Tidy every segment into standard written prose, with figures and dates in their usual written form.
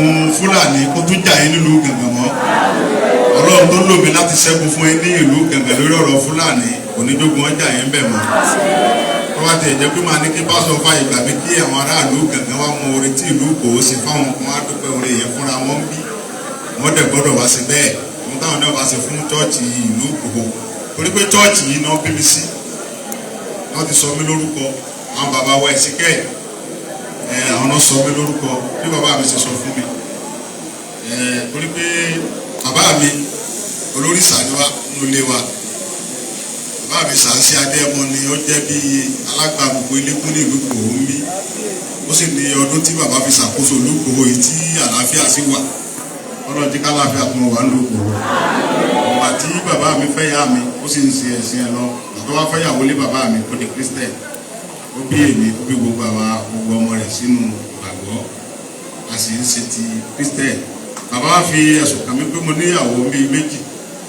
ogun Fúlàní kó tún jà yín nílùú Gàngàn mọ́. Ọlọ́run tó lò mí láti ṣẹ́gun fún yín ní ìlú Gàngàn lórí ọ̀rọ̀ Fúlàní onídógún ọjà yín bẹ̀ mọ́. Wọ́n bá tẹ̀ jẹ́ pé máa ní kí pásọ̀ fàyè gbà mí kí àwọn aráàlú Gàngàn wá mọ oore tí ìlú Ìgbòho ṣe fáwọn kan wá dúpẹ́ oore yẹn fúnra wọn bí. Wọ́n dẹ̀ gbọ́dọ̀ wá sí bẹ́ẹ̀. Wọ́n táwọn náà wá sí fún chọ́ọ̀chì ìlú Ìgbòho. Torí pé chọ́ọ̀chì yìí náà bí mi sí. Wọ́n ti sọ mí lórúkọ. Àwọn bàbá wa Ẹ̀sìkẹ́ àwọn náà sọ mí lórúkọ bí bàbá mi ṣe sọ fún mi. Torí pé bàbá mi olórí ìsàlùwà ló lé wa. Bàbá mi Sàǹsí Adéẹmọ ni ó jẹ́ bí alága gbogbo elékún ní ìlú Ìgbòho ń bí. Ó sì ní ọdún tí bàbá fi ṣàkóso ìlú Ìgbòho yìí tí àlàáfíà sì wà. Ọlọ́run jẹ́ kálàáfíà tó wà ní Ìgbòho. Ọ̀gbà tí bàbá mi fẹ́ yá mi ó sì ń ṣe ẹ̀sìn ẹ̀ lọ. Àtọ́ wá fẹ́ yàwó lé bàbá mi kó di Kristẹ̀. Ó bí èmi ó bí gbogbo ọmọ rẹ̀ sínú ìgbàgbọ́. A sì ń ṣe ti Kristẹ̀. Bàbá wa fi ẹ̀sùn kàn mí pé mo níyàwó bíi méjì.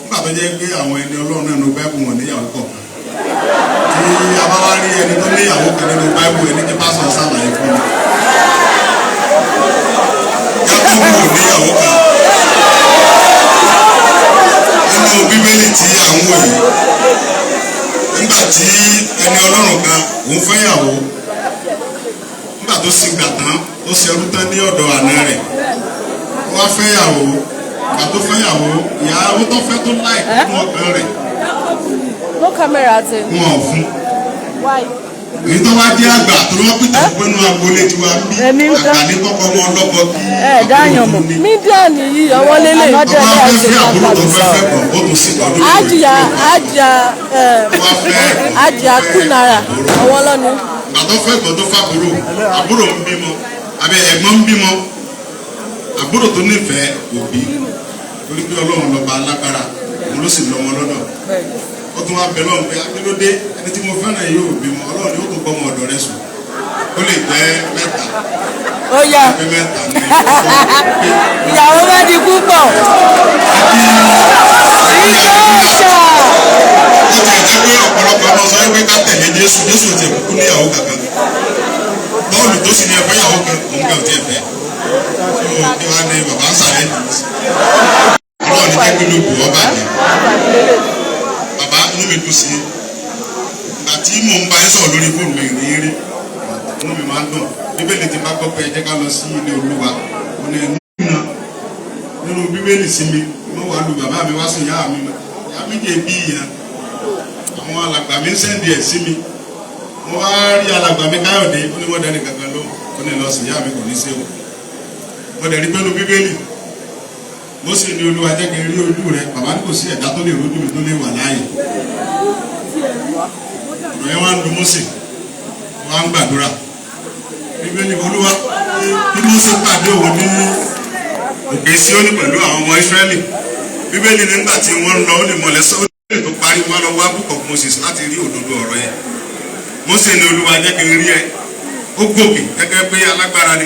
Nígbà tó jẹ́ pé àwọn ẹni Ọlọ́run náà ló Báíbù wọn níyàwó kọ̀ọ̀kan. Tí a bá wá rí ẹni tó níyàwó kan nínú Báíbù ẹni tí pásọ̀ ṣàlàyé fún mi. Jákọ́bù ò níyàwó kan. Nínú Bíbélì tí à ń wò yìí. Nígbà tí ẹni Ọlọ́run kan òun fẹ́yàwó. Nígbà tó sì gbà tán tó ṣerú tán ní ọ̀dọ̀ àna rẹ̀. Wọ́n fẹ́yàwó. Ìgbà tó fẹ́yàwó ìyàwó tó fẹ́ tó láì fún ọkàn rẹ̀. No camera ti. Wọn ò fún. Why? Èyí tó wá jẹ́ àgbà tó lọ́ pìtà pẹ́nu agboolé tiwa bí àgbà ní kọ́kọ́ mọ́ ọlọ́kọ kí. Dáyàn mọ̀. Mídíà nìyí ọwọ́ lélẹ̀. Ọba fẹ́ fi àbúrò tó fẹ́ fẹ́ kàn ó tún sí ọdún. Àjìyà kúnara ọwọ́ lọ́nu. Ìgbà tó fẹ́ kàn tó fàbúrò àbúrò ń bímọ àbẹ ẹ̀gbọ́n ń bímọ àbúrò tó nífẹ̀ẹ́ òbí torí pé Ọlọ́run lọ́ba alágbára òun ló sì lọ́mọ lọ́dọ̀. Ó tún wá bẹ̀ lọ́run pé akílódé ẹni tí mo fẹ́ràn yóò bímọ Ọlọ́run yóò tún gbọ́ ọmọ ọ̀dọ̀ rẹ̀ sùn ó lè jẹ́ mẹ́ta. Ó yá ìyàwó bá di púpọ̀. Ó ti ẹ̀jẹ̀ pé ọ̀pọ̀lọpọ̀ ọmọ sọ pé ká tẹ̀lé Jésù ti kúkú níyàwó kankan. Bọ́ọ̀lù tó sì ní ẹ̀fẹ́ yàwó kan òun kàn ti ẹ̀fẹ́. Kí wá ní bàbá ń sàlẹ̀ nìyí. Ọlọ́run ní kẹ́kẹ́ ló bù ọ́ bàjẹ́. Bàbá inú mi dùn sí i. Ìgbà tí mò ń bá ẹ sọ̀rọ̀ lórí fóònù mi rí rí. Inú mi máa ń dùn. Bíbélì ti bá gbọ́ pé ẹ jẹ́ ká lọ sí ilé Olúwa. Mo ní ẹnu náà. Nínú Bíbélì sí mi, wọ́n wá lu bàbá mi wá sí ìyá mi. Ìyá mi jẹ́ bí ìyá. Àwọn alàgbà mi ń sẹ́ndì ẹ̀ sí mi. Mo wá rí alàgbà mi Káyọ̀dé. Ó ní wọ́n dẹ́ni kankan lóhùn. Ó ní lọ sí ìyá mi kò ní ṣe wò. Mo dẹ̀ rí pẹ́lú Bíbélì. Mósè ní Olúwa jẹ́ kí n rí ojú rẹ̀. Bàbá ní kò sí ẹ̀dá tó lè rojú mi tó lè wà láàyè. Ọ̀rọ̀ yẹn wá ń lu Mósè. Wọ́n á ń gbàdúrà. Bíbélì Olúwa bí Mósè pàdé òun ní òkè Síónì pẹ̀lú àwọn ọmọ Ísírẹ́lì. Bíbélì nígbà tí wọ́n ń lọ ó lè mọ̀lẹ́ sọ́ọ́ lè tó parí wọn lọ wá Book of Moses láti rí òdodo ọ̀rọ̀ yẹn. Mósè ní Olúwa jẹ́ kí n rí ẹ. Ó gòkè gẹ́gẹ́ pé alágbára ni.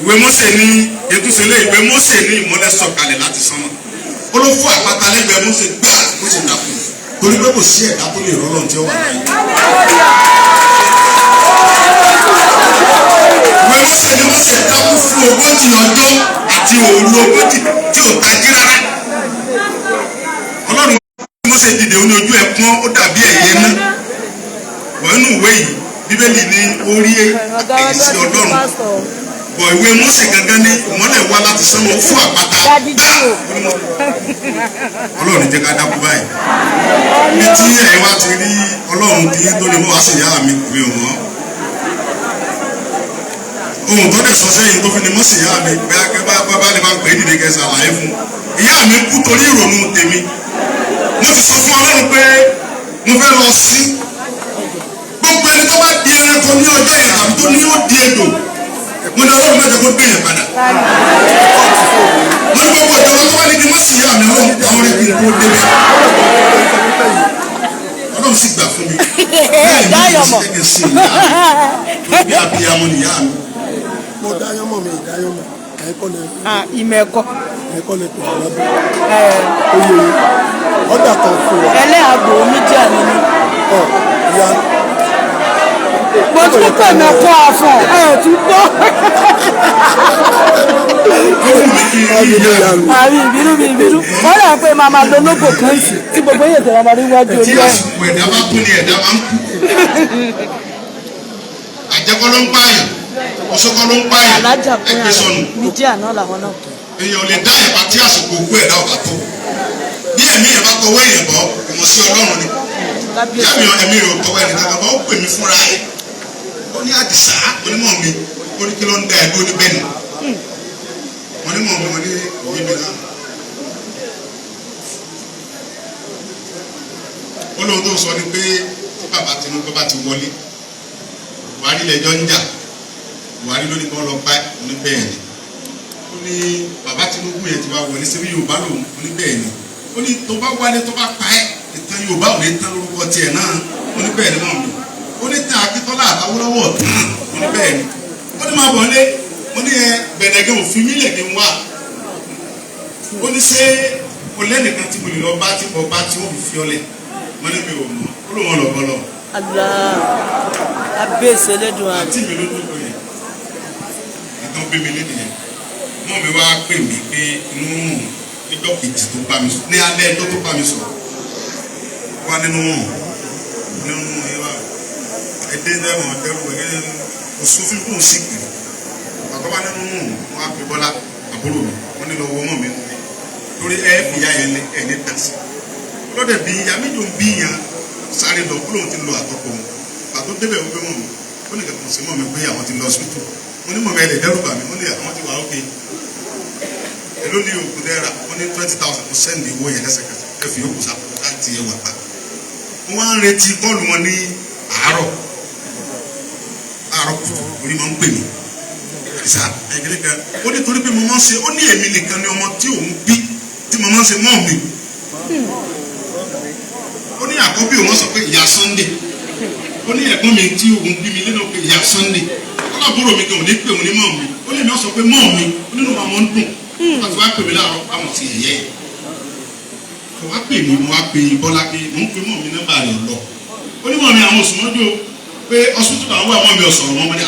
Ìwé Mósè ní ètùsílẹ̀ ìwé Mósè ní ìmọ́lẹ̀ sọ̀kalẹ̀ láti sánmọ̀. Ó ló fún àpáta lẹ́gbẹ̀ẹ́ Mósè gbà Mósè dàpọ̀ torí pé kò sí ẹ̀dá tó lè rọ́lọ́run tí ó wà láyé. Ìwé Mósè ní Mósè dákú fún 40 ọjọ́ àti òru 40 tí ò tají rárá. Ọlọ́run Mósè dìde ó ní ojú ẹ̀ pọ́n ó dàbí ẹ̀yẹ náà. Wọ́n nù ìwé yìí Bíbélì ní orí ẹ̀yìn sí Ọlọ́run. Bọ̀ ìwé Mósè gangan ní ìmọ́lẹ̀ wá láti sánmọ̀ fún àpáta gbà. Ọlọ́run jẹ́ ká dákú báyìí. Ní tí ẹ̀yin wá ti rí Ọlọ́run tí tó lè mọ́ wá sí ìyá mi ò mọ́. Ohun tó dẹ̀ sọ sẹ́yìn tó fi ní mọ́ sí ìyá mi pé akẹ́bá bábá lè máa ń pè é dìde kẹsàn àlàyé fún. Ìyá mi kú torí ìrònú tèmi. Mo sì sọ fún Ọlọ́run pé mo fẹ́ lọ sí. Gbogbo ẹni tó bá di ẹranko ní ọjọ́ yẹn tàbí tó ní ó di ejò. Mo ní Ọlọ́run mẹ́jọ kó gbé yẹn padà. Mo ní gbogbo ìjọba tó wá ní kí n má sì yá mi Ọlọ́run pa orí kí n kó débẹ̀. Ọlọ́run sì gbà fún mi. Bẹ́ẹ̀ ni mo sì tẹ́kẹ̀ sí ìyá mi. Bí abiyamọ ni ìyá mi. Mo dáyọ́mọ̀ mi ìdáyọ́mọ̀ ẹ̀kọ́ lẹ. Ìmẹ̀kọ. Ẹ̀kọ́ lẹ tó ọ̀lọ́dún. Oyè ọ̀dà kan fún wa. Ẹlẹ́àgbò mídíà ni mí. Ìyá. Mo wọ́n tún pè mí kọ́ ọ̀fọ̀ ẹ̀ tún gbọ́. àbí ìbínú wọ́n rà pé màmá lo lóbò kan sí tí gbogbo yẹn tẹ̀wọ́n máa rí wájú orí ẹ̀. tí àsìkò ẹ̀dá bá kú ni ẹ̀dá máa ń kú. àjẹkọ́ ló ń pààyàn ọ̀ṣọ́kọ́ ló ń pààyàn ẹgbẹ́ sọnù. níjẹ́ àná làwọn náà kù. èèyàn lè dá ìyàpá tí àsìkò òkú ẹ̀dá ọ̀bà tó bí ẹ̀mí ẹ̀ bá tọwọ́ èèyàn bọ́ ìmọ̀ sí Ọlọ́run ni yàmi ẹ̀mí rẹ̀ tọwọ́ ẹni kankan bọ́ ó pè mí fúnra ẹ̀ ó ní Àdìsá onímọ̀ mi ó ní kí ló ń da ẹ̀dó ní bẹ́ẹ̀ ni onímọ̀ mi wọ́n ní òye mi náà ó lóun tó sọ ni pé tí bàbá Tinubu bá ti wọlé Buhari lẹ́jọ́ ń jà Buhari ló ní kí wọ́n lọ pa ní bẹ́ẹ̀ ni ó ní bàbá Tinubu yẹn ti wá wọlé síbi Yorùbá lòun ó ní bẹ́ẹ̀ ni ó ní tó bá wálé tó bá pa ẹ́ ìtàn Yorùbá ò ní tán lórúkọ tiẹ̀ náà ó ní bẹ́ẹ̀ ni mọ̀ mi ó ní tàn Akíntọ́lá àtàwọ́lọ́wọ́ tán ó ní bẹ́ẹ̀ ni ó ní máa bọ̀ lé ó ní ẹ bẹ̀rẹ̀gẹ̀ òfin mílẹ̀ kí n wá ó ní ṣé o lẹ́nìkan tí mo lè lọ bá tí mo bá tí wọ́n fi fi ọlẹ̀ wọ́n ní mi ò mọ̀ ó ló wọn lọ bọ́ lọ. abéèsè lẹ́dùn àná. àti mi ló dúró yẹn ìtàn bí mi lédè yẹn mọ́ mi wá pè mí pé inú níjọ́ kejì tó bá mi sọ ní alẹ́ ẹjọ́ tó bá mi sọ wá nínú yẹn wá ẹdẹ dẹ́wọ̀n dẹ́rù ẹ̀ òṣùfín kò sí kiri bàbá wá nínú wọn á fi Bọ́lá àbúrò mi wọ́n ní lọ wọ́ mọ́ mi lórí ẹ̀ fìyà yẹn ẹ̀ ní tàṣí lọ́dẹ̀ bí ìyá méjì ń bí yàn sáré lọ kúlóhùn ti lọ àtọ́kọ̀ wọn pàtó débẹ̀ wọ́n gbé mọ̀ mi ó ní kẹ́kọ̀ọ́ sí mọ̀ mi pé àwọn ti lọ sùtù wọ́n ní mọ̀ mi ẹ̀ lè dẹ́rù bà mí wọ́n ní àwọn ti wà ókè èló ní òògùn náírà wọ́n ní 20,000 kò sẹ́ndì owó yẹn lẹ́sẹ̀kẹsẹ̀ ẹ fi òkú sápò láti ẹ wà pa wọ́n wá ń retí bọ́ọ̀lù wọn ní àárọ̀ kùtù orí máa ń pè mí ìsà ẹ̀gẹ́lẹ́ kan ó ní torí pé mo máa ń ṣe ó ní èmi nìkan ni ọmọ tí òun bí tí mo máa ń ṣe mọ́ mi ó ní àkọ́bí òun sọ pé ìyá Sunday ó ní ẹ̀gbọ́n mi tí òun bí mi lẹ́nu pé ìyá Sunday ó lábúrò mi kí òun ní pé òun ní mọ́ mi ó lè mi sọ pé mọ́ mi ó nínú àwọn ń dùn àti wá pè mí láàárọ̀ àwọn ti ẹ̀yẹ́ kò wá pè mí mo wá pè Bọ́lá pé mò ń pe mọ́ mi nọ́mbà rẹ̀ lọ ó ní mọ́ mi àwọn oṣù mọ́jọ́ pé ọsùtù bá wà mọ́ mi ọ̀sọ̀rọ̀ mọ́ ní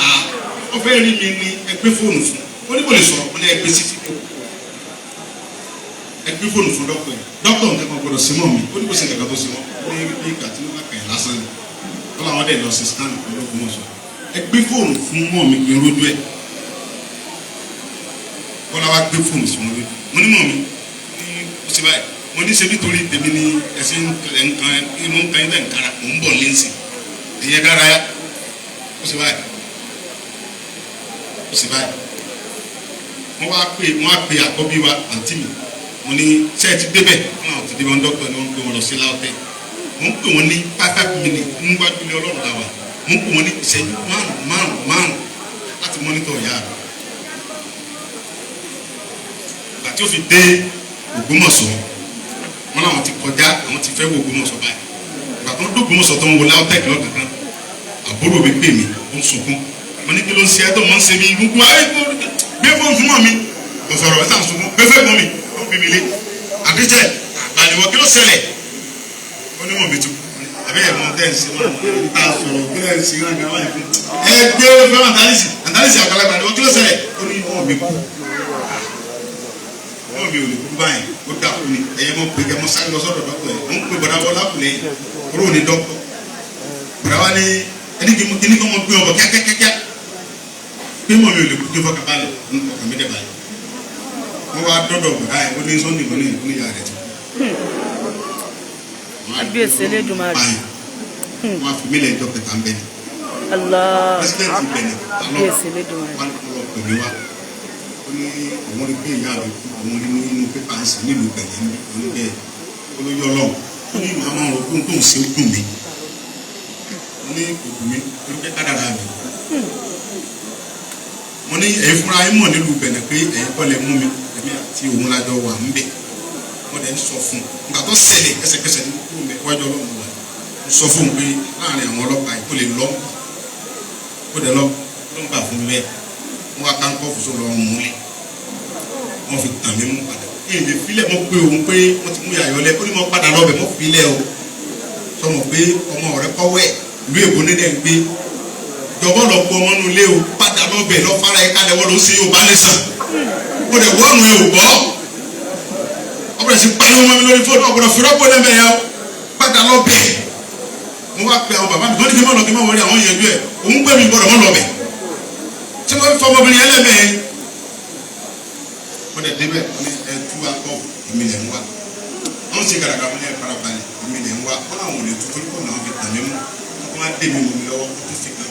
ó fẹ́ rí mi ní ẹgbẹ́ fóònù fún ó ní kò lè sọ̀rọ̀ ó ní ẹgbẹ́ sísí ẹgbẹ́ fóònù fún dọ́kítọ̀ nǹkan kan gbọdọ̀ sí mọ́ mi ó ní kò sí nǹkan tó sí mọ́ ó ní ìgbà tí wọ́n bá kẹ̀ lásán ni wọ́n làwọn dẹ̀ lọ sí scan pẹ̀lú ògùn ọ̀sọ̀ ẹgbẹ́ fóònù fún mọ́ mi kì í rójú ẹ̀ wọ́n làwọn gbé fóònù sí wọn lójú mo ní mọ́ mi ó sì báyìí mo ní ṣe nítorí tèmi ní ẹsẹ̀ nǹkan inú nǹkan ilẹ̀ nkàrà mò ń bọ̀ lẹ́sìn ìyẹn dára yá ó sì báyìí wọ́n wá pè àkọ́bí wa àǹtí mi mo ní sẹ́ẹ̀tì débẹ̀ náà ti débẹ̀ wọn dọ́kítọ̀ ni wọ́n ń pè wọn lọ sí láwọ́tẹ́ mo ń pè wọn ní 5 minutes níwájú ilé Ọlọ́run làwà mo ń pè wọn ní ìṣẹ́jú márùn láti mọ́nítọ̀ ìyá rẹ̀ àti ó fi dé Ògbómọ̀ṣọ́ wọn làwọn ti kọjá àwọn ti fẹ́ wo Ògbómọ̀ṣọ́ báyìí ìgbà tó ń dógbómọ̀ṣọ́ tó ń wo láwọ́tẹ́ kìlọ̀ kankan àbúrò mi pè mí ó ń sunkún mo ní kí ló ń ṣe ẹ́ tó mọ̀ ń ṣe mí gbogbo ayé gbé fóònù fún mọ́ mi kò sọ̀rọ̀ ẹ̀ sàn sunkún gbé fẹ́ mọ́ mi ó fi mi lé àdíjẹ́ àgbàlẹ̀wọ̀ kí ló ṣẹlẹ̀ ó ní mọ̀ mi tó àbẹ́ ẹ̀ mọ̀ tẹ́ ẹ̀ ṣe wọn ta sọ̀rọ̀ kí lẹ́ẹ̀ ṣe wọn gbà ẹ gbé fẹ́ àǹtálísì àgbàlagbà ni wọ́n kí ló ṣẹlẹ̀ ó ní mọ̀ mi kú mọ̀ mi ò lè kú báyìí ó dà kú ni ẹ̀yẹ mọ̀ pé kẹ́ mọ̀ sáré lọ sọ́dọ̀ dọ́kítọ̀ ẹ̀ ń pè bọ̀dá bọ́lá kù lẹ́yìn kúrò ní dọ́kítọ̀ bọ̀dá wa ní ẹni kí ni kọ́ mọ̀ gbé ọ̀bọ̀ kíákíákíá pé mọ̀ mi ò lè kú kí fọ́kà balẹ̀ ń ọkàn mi dẹ̀ balẹ̀ wọ́n wá dọ́dọ̀ bọ̀dá ẹ̀ ó ní Sunday ìgbọ́n ní ìyá rẹ̀ tó. abiyesi Elédùmarè. wọ́n á fi mílẹ̀ ẹjọ́ kẹta ń bẹ̀ ni. pẹ́sidẹ́ntì bẹ̀rẹ̀ abiyesi Elédùmarè. wọ́n lọ pè mí wá ó ní àwọn rí pé ìyá rẹ̀ kú àwọn rí nínú pépà ń sìn nílùú bẹ̀rẹ̀ ń bẹ̀ ó ló yọ lọ́wọ́ ó ní màá máa rò pé tó ń ṣe ó dùn mí ó ní kò dùn mí ó ní pé kádàrá mi mo ní ẹ̀yin fúnra yín mọ̀ nílùú bẹ̀rẹ̀ pé ẹ̀yin kọ́ lẹ mú mi èmi àti òun lájọ wà ń bẹ̀ wọ́n dẹ̀ ń sọ fún un nígbà tó ṣẹlẹ̀ ẹsẹ̀kẹsẹ̀ ní kúrò mẹ́ wájú ọlọ́run wà ń sọ fún un pé láàrin àwọn ọlọ́pàá yìí kó lè lọ́ kó dẹ̀ lọ́ ló ń gbà fún mi bẹ́ẹ̀ wọ́n wá káńkọ́ fún sóò lọ́rùn múlẹ̀ wọ́n fi tàn mí mú padà èyí lè filẹ̀ mọ́ pé òun pé wọ́n ti mú yàyọ́lẹ̀ ó ní mọ́ padà lọ́bẹ̀ mọ́ filẹ̀ o sọmọ pé ọmọ rẹ kọ́wẹ́ ìlú èbó nílẹ̀ ń gbé jọ̀bọ́ lọ pọ̀ ọmọ nù lé o padà lọ bẹ̀ lọ fara ẹ̀ kalẹ̀ wọ́n lọ sí Yorùbá nìsan kó dẹ̀ wọ́ọ̀nù ẹ̀ ò gbọ́ ọ̀bẹ̀rẹ̀ sí pariwo mọ́ mi lórí fóònù ọ̀gbọ̀dọ̀ fìrọ́pọ̀ lẹ́mẹ̀ yẹn padà lọ bẹ̀ mo wá pe àwọn bàbá mi tó ní kí n má lọ kí n má wọlé àwọn yẹn ju ẹ̀ òun gbé mi gbọ́dọ̀ mọ́ lọ bẹ̀ tí wọ́n fi ọmọbìnrin yẹn lẹ́mẹ̀ yẹn mo dẹ̀ débẹ̀ ní ẹ̀tú akọ ìmìlẹ̀ ń wá wọ́n ṣe gàràgà fún ẹ̀ farabalẹ̀ ìmìlẹ̀ ń wá wọ́n làwọn ò lè tu torí kò náà fi tàn mí mú wọ́n máa dé mi mú mi lọ́wọ́ tó fi kàn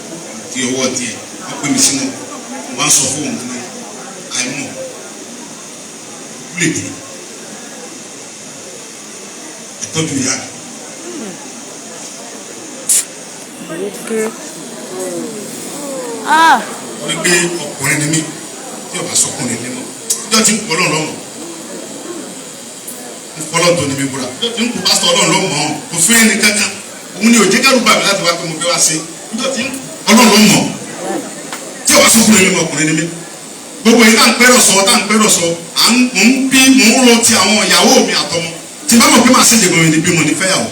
ti ọwọ́ tiẹ̀ wọ́n pè mí sínú wọ́n á sọ fún òun ní àìmọ̀ kúlèdè ẹ̀tọ́jú ìyá wọ́n ní pé ọkùnrin ni mí tí ọba sọkùnrin ni mọ́ ìjọ tí ń pọ̀ lọ́nà lọ́mọ́ ń pọ̀ lọ́dọ̀ ní mi búra ìjọ tí ń kú pásítọ̀ ọlọ́run lọ́mọ́ kò fún ẹni kankan òun ni òjé kẹrù bàbí láti wá pé mo fẹ́ wá sí ìjọ tí ọlọ́run lọ́mọ́ tí ọba sọkùnrin ni mọ́ ọkùnrin ni mí gbogbo yìí tá ń pẹ́rọ̀ sọ mò ń ro ti àwọn ìyàwó mi àtọmọ tí n bá mọ̀ pé màá ṣèjì gbọ̀ngàn ní bí mo ní fẹ́yàwó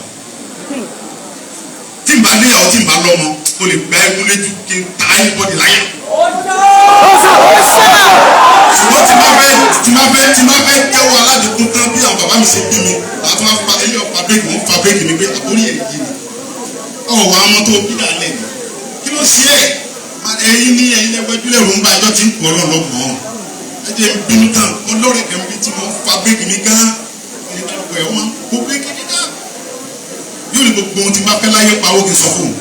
tí n bá níyàwó tí n bá lọ́mọ o lè gba ẹkún léjú kí n ta ẹnibọ́dì láyà. ṣùgbọ́n tí n bá fẹ́ jẹ́wọ́ aládùúgbò tán bí àwọn bàbá mi ṣe bí mi àti wọn fa ẹyọ fàbẹ́ẹ̀kì wọn fàbẹ́ẹ̀kì mi pé àbórí ẹ̀ yìí ni ọ̀wọ́ àwọn tó bí dàlẹ́ kí ló ṣe é ẹ̀yin ní ẹ̀yin ẹgbẹ́júlẹ̀ ló ń bá ẹjọ́ tí ń pọ̀ lọ́mọ́ ẹ jẹ́ bínú tán ọlọ́rẹ̀ kan bí tí mo fàbẹ́ẹ̀kì mi gan ẹni tó pẹ̀ ọ́ máa ń kó bẹ́ẹ̀kì mi gan yóò ní gbogbo ohun tí n bá fẹ́ láyé pa owó kì í sọ fún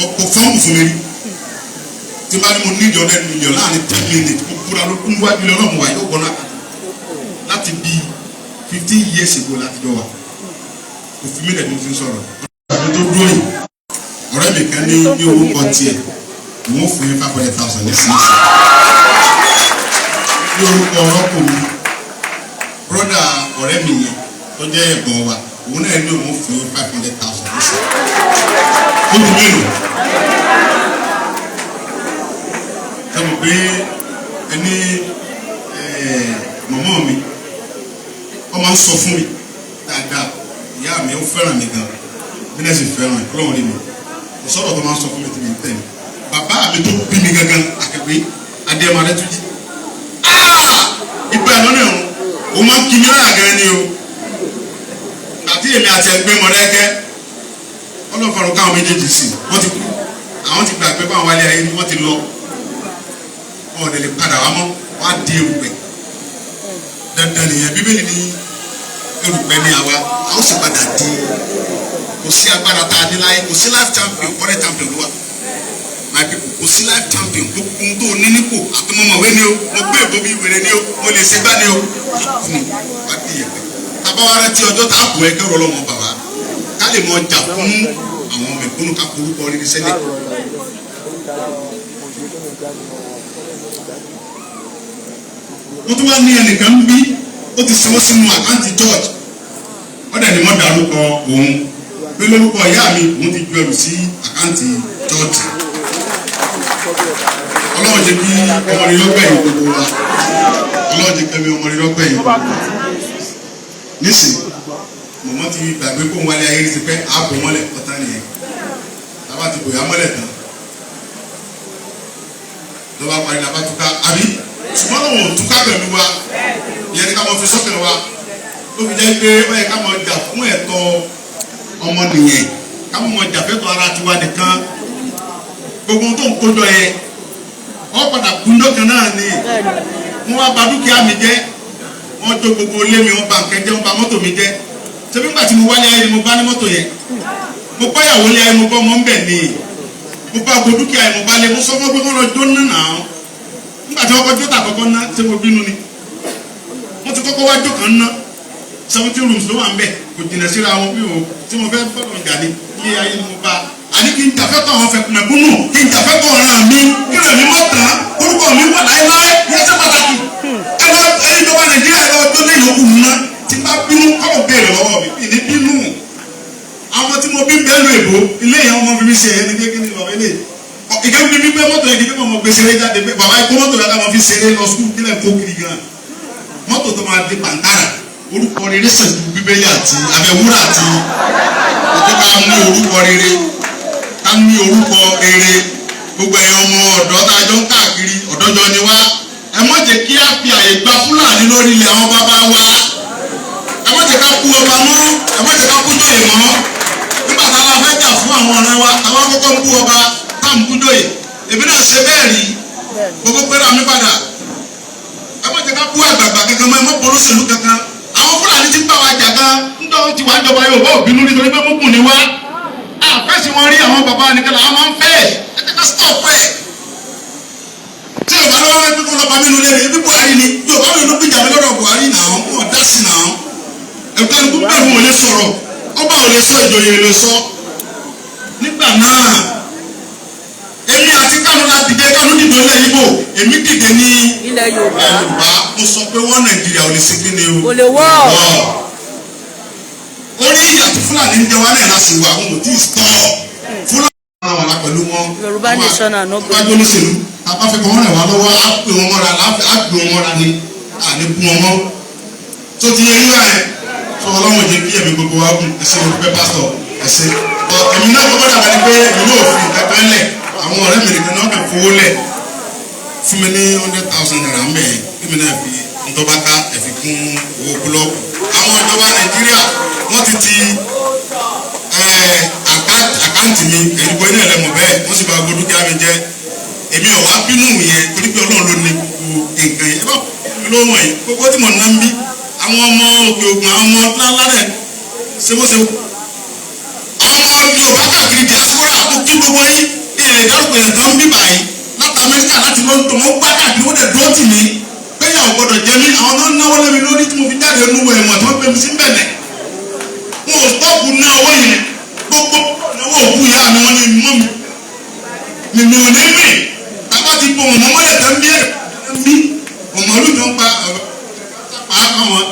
un kò fọ́ọ̀mù fún mi rí tí n bá ní mo ní ìjọba mílíọ̀nù láàrin 10 minutes mo kúra ló kún wájú lọ́nà mo wà yóò gbọ́n láti bí 15 years ago láti jọ wà kò fi mí lẹ̀ ní ti ń sọ̀rọ̀ ọ̀rẹ́ tó dúró yìí ọ̀rẹ́ mi kan ní orúkọ tiẹ̀ wọ́n fún yín 500,000 ní sísè ní orúkọ ọ̀rọ̀kọ̀ mi brọ́dà ọ̀rẹ́ mi yẹn tó jẹ́ ẹ̀gbọ́n wa òun náà ní òun fún yín 500,000 ní sísè ó dùn mélòó ẹ mọ̀ pé ẹni mọ̀mọ́ mi ọ máa ń sọ fún mi dáadáa ìyá mi ó fẹ́ràn mi gan bínẹ́sì fẹ́ràn ẹ̀ kúrò wọn rí mi kò sọ̀rọ̀ tó máa ń sọ fún mi tí mi ń tẹ̀ mí bàbá mi tó bí mi gangan àkẹ́gbẹ́ adéẹmọ adétúnjì ìgbà ẹ̀nà náà ó máa ń kí mi lára gan ni o àti èmi àti ẹgbẹ́ mọ̀rẹ́gẹ́ ọlọ́fàrún káwọn méjèèjì sí wọ́n ti kú àwọn ti gbàgbé báwọn wálé ayé ni wọ́n ti lọ wọn ò lè padà wá mọ́ wọ́n á di erùpẹ̀ dandan nìyẹn bíbélì ní erùpẹ̀ ní àwa a ó sì padà di kò sí agbára tá a ní láyé kò sí life champion current champion ló wà my people kò sí life champion gbogbo tó ní nípò àtọmọmọwé ni o mo gbé èbó bí wèrè ni o mo lè ṣe gbá ni o àkùnú wá di yẹpẹ tabawa rántí ọjọ́ tá a kù ẹgbẹ́ rọ lọ́mọ bàbá ká lè mọ ọjà fún àwọn mẹ̀kúnnù ká korúkọ rírí sẹ́lẹ̀. wọ́n tún wá ní ẹnìkan ń bí ó ti sanwó sínú àkáǹtì church wọ́n dẹ̀ ni wọ́n dárúkọ òun pé lórúkọ ìyá mi òun ti ju ẹrù sí àkáǹtì church. ọlọ́run jẹ́ kí ọmọ rẹ̀ lọ́gbẹ̀yìn gbogbo wa ọlọ́run jẹ́ kẹ́mi ọmọ rẹ̀ lọ́gbẹ̀yìn nísìn mọ̀mọ́ ti gbàgbé kó ń wálé ayé ti pẹ́ ààbò mọ́lẹ̀ ọ̀tá nìyẹn lábá ti bòyá mọ́lẹ̀ tán lọ́ba parí làbá túká àbí ṣùgbọ́n lòun ò túká pẹ̀lú wa ìyẹn ní ká mọ̀ fi sọ́kẹ̀ wa ló fi jẹ́ pé ó yẹ ká mọ̀ jà fún ẹ̀tọ́ ọmọnìyàn ká mọ̀ jà fẹ́tọ̀ ara tiwa nìkan gbogbo tó ń kójọ yẹ ọ padà kúndó kan náà ni wọ́n wá bà dúkìá mi jẹ́ wọ́n tó gbogbo ilé mi wọ́n bà nǹkan jẹ́ wọ́n bà mọ́tò mi jẹ́ ṣebí nígbà tí mo wálé ayé ni mo bá ní mọ́tò yẹn mo bá yàwó lé ayé mo bá ọmọ ń bẹ̀ ni mo bá gbogbo dúkìá yẹn mo bá lé mo sọ fún pé kọ́ lọ jóná náà nígbà tí wọ́n kọ́ jóta àkọ́kọ́ ná ṣé mo bínú ni wọ́n ti kọ́kọ́ wá jó kan ná 17 rooms ló wà ń bẹ̀ kò jìnnà síra wọn bí o tí mo fẹ́ fọ́tò jáde kí ayé ni mo bá àní kí n jàfẹ́tọ̀ àwọn mẹ̀kúnnù kí n jàfẹ́tọ̀ ọ̀ràn mi kí lè mi mọ̀ tán orúkọ mi wà láéláé yẹn ṣe pàtàkì ẹ lọ ìjọba Nàìjíríà ẹ lọ tó lé yòókù ná tí bá bínú kọ́ béèrè lọ́wọ́ mi ìní bínú àwọn tí mo bí bẹ́ẹ̀lú èbó ilé yẹn wọ́n fi mi ṣe ẹni kékeré bàbá ilé ìkẹ́ bí mi gbé mọ́tò yẹn kékeré mọ́ gbé ṣeré jáde pé bàbá ikú mọ́tò yẹn ká máa fi ṣeré lọ sukùl kílẹ̀ kó kiri gan mọ́tò tó máa di pàǹkárà orúkọ rere sẹ̀dú bíbélì àti abẹ́wúrà àti ọjọ́ ká ní orúkọ rere ká ní orúkọ rere gbogbo ẹ̀yin ọmọ ọ̀dọ́ tá a jọ ń káàkiri ọ̀dọ́jọ́ ni wá ẹ má jẹ́ kí á fi àyè gba Fúlàní lórí ilẹ̀ àwọn bàbá wa ẹ má jẹ́ ká kú ọba mọ́ ẹ má jẹ́ ká kú jòyè mọ́ nígbà tá a la fẹ́ jà fún àwọn ọ̀rẹ́ wa táwa kọ́kọ́ ń kú ọba tá à ń kú jòyè èmi náà ṣe bẹ́ẹ̀ rí gbogbo pẹ́rẹ́ àmì padà ẹ má jẹ́ ká kú àgbààgbà kankan mọ́ ẹ má polóṣèlú kankan àwọn Fúlàní ti ń bá wa jà gan ńdọ́ ti wá jọba Yorùbá òbínú nítorí pé mọ́kùn ni wá àfẹ́sí wọn rí àwọn bàbá nìkan làwọn máa ń fẹ́ ẹ jẹ́ ká stop ẹ̀ tí Yorùbá lọ́wọ́ ẹ pípọ́ lọ́pàá mi nulẹ̀ ibi Buhari ni Yorùbá mi ló gbìjà mi lọ́dọ̀ Buhari náà wọ́n dá sí náà ẹ̀ka ẹ̀kú bẹ́ẹ̀ wọn ò lè sọ̀rọ̀ ọba ò lè sọ ìjòyè ò lè sọ nígbà náà èmi àti Kánú la dìde Kánú dìbò ilẹ̀ Ìgbò èmi dìde ní ilẹ̀ Yorùbá mo sọ pé wọ́n Nàìjíríà ò lè sí kí ni o kò lè wọ́ orí ìyàtọ̀ Fúlàní ń jẹ wá náà láti wà àwọn òtí ìsọ Fúlàní àwọn ará pẹ̀lú wọn Yorùbá nation náà ló bá gbé olóṣèlú abáfẹ́kọ̀ wọn rẹ̀ wá lọ́wọ́ á pè wọn mọ́ra á gbé wọn mọ́ra ni àní bú wọn mọ́ tó ti yẹ yíwá ẹ̀ tó Ọlọ́run jẹ́ kí ẹ̀mí gbogbo wa gùn ẹ̀sìn olùpẹ́ pásítọ̀ ẹ̀sìn ẹ̀mí náà kọ́kọ́ dàgbà ni pé ìlú òfin ẹ̀pẹ́ lẹ̀ àwọn ọ̀rẹ́ mi nìkan náà kàn fowó lẹ̀ fún mi ní 100,000 naira ń bẹ̀ kí mi náà fi ntọ́bátá ẹ̀fi kún owó búlọ́ọ̀kù àwọn ìjọba Nàìjíríà wọ́n ti àkáǹtì mi èdìbò iná ẹ̀rẹ́ mọ̀ bẹ́ẹ̀ wọ́n sì bá gbogbo dúkìá mi jẹ́ èmi ò wá bínú yẹn torí pé Ọlọ́run ló ní gbogbo nǹkan yẹn ẹ bá mi ló wọ̀nyí gbogbo tí mo ná ń bí àwọn ọmọ òkè ògùn àwọn ọmọ ńláńlá rẹ̀ ṣebóṣe àwọn ọmọ Yorùbá káàkiri diaspora mo kí gbogbo yín ìdárúkọ yẹn kan ń bí báyìí láti Amẹ́ríkà láti London wọ́n gbá káàkiri wọ́n dẹ̀ dúró tì mí péyàwó gbọdọ̀ jẹ mí àwọn náà náwó lẹ́mi lórí tí mo fi jáde nínú ẹ̀wọ̀n tí wọ́n gbé mi sí bẹ̀rẹ̀ wọn ò tọ́pù ná owó yẹn gbogbo náwó òkú ìyá mi wọn ní mọ́ mi mi ò ní mì tábà ti bọ̀ wọn mọ́lẹ̀ tó ń bí ẹ̀ ń bí mọ̀ọ́lù tó ń pa àwọn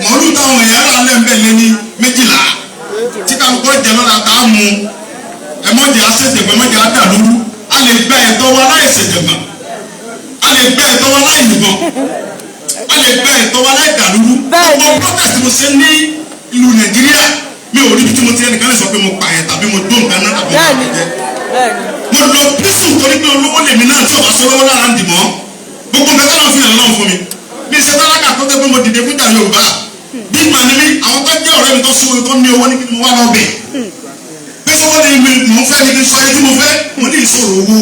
mọ̀ọ́lù táwọn èèyàn rà lẹ́ńbẹ̀ lé ní 12 tí kálukọ́ jẹ lọ́la tá a mú ẹ̀mọ́jẹ̀ àṣẹ̀jẹ̀gbẹ̀ mọ́jẹ̀ àdàlúrú a lè gbẹ ẹ̀tọ́ wa láì ṣèjẹ̀gbẹ̀ a lè gbẹ ẹ̀tọ́ wa láì yìnbọn a lè gbẹ ẹ̀tọ́ wa láì dàlúrú gbogbo protest mo ṣe ní ìlú Nàìjíríà mi ò rí ibi tí mo ti ẹnìkan lè sọ pé mo pa ẹ̀ tàbí mo dó nǹkan náà tàbí mo bàjẹ́ mo lọ písù torí pé olówó lèmi náà tí ò bá sọ lọ́wọ́ lára ń dìmọ́ gbogbo nǹkan tó lọ fi hàn lọ́wọ́ fún mi mi ṣe tálákà tó tẹ́ pé mo dìde fún ìjà Yorùbá bí màá ní mi àwọn tó jẹ́ ọ̀rẹ́ mi tó sún tó ní owó ní kí ni mo wá lọ bẹ̀ bí sọ́wọ́ ni mo fẹ́ ni kí n sọ ayé tí mo fẹ́ mo ní ìṣòro owó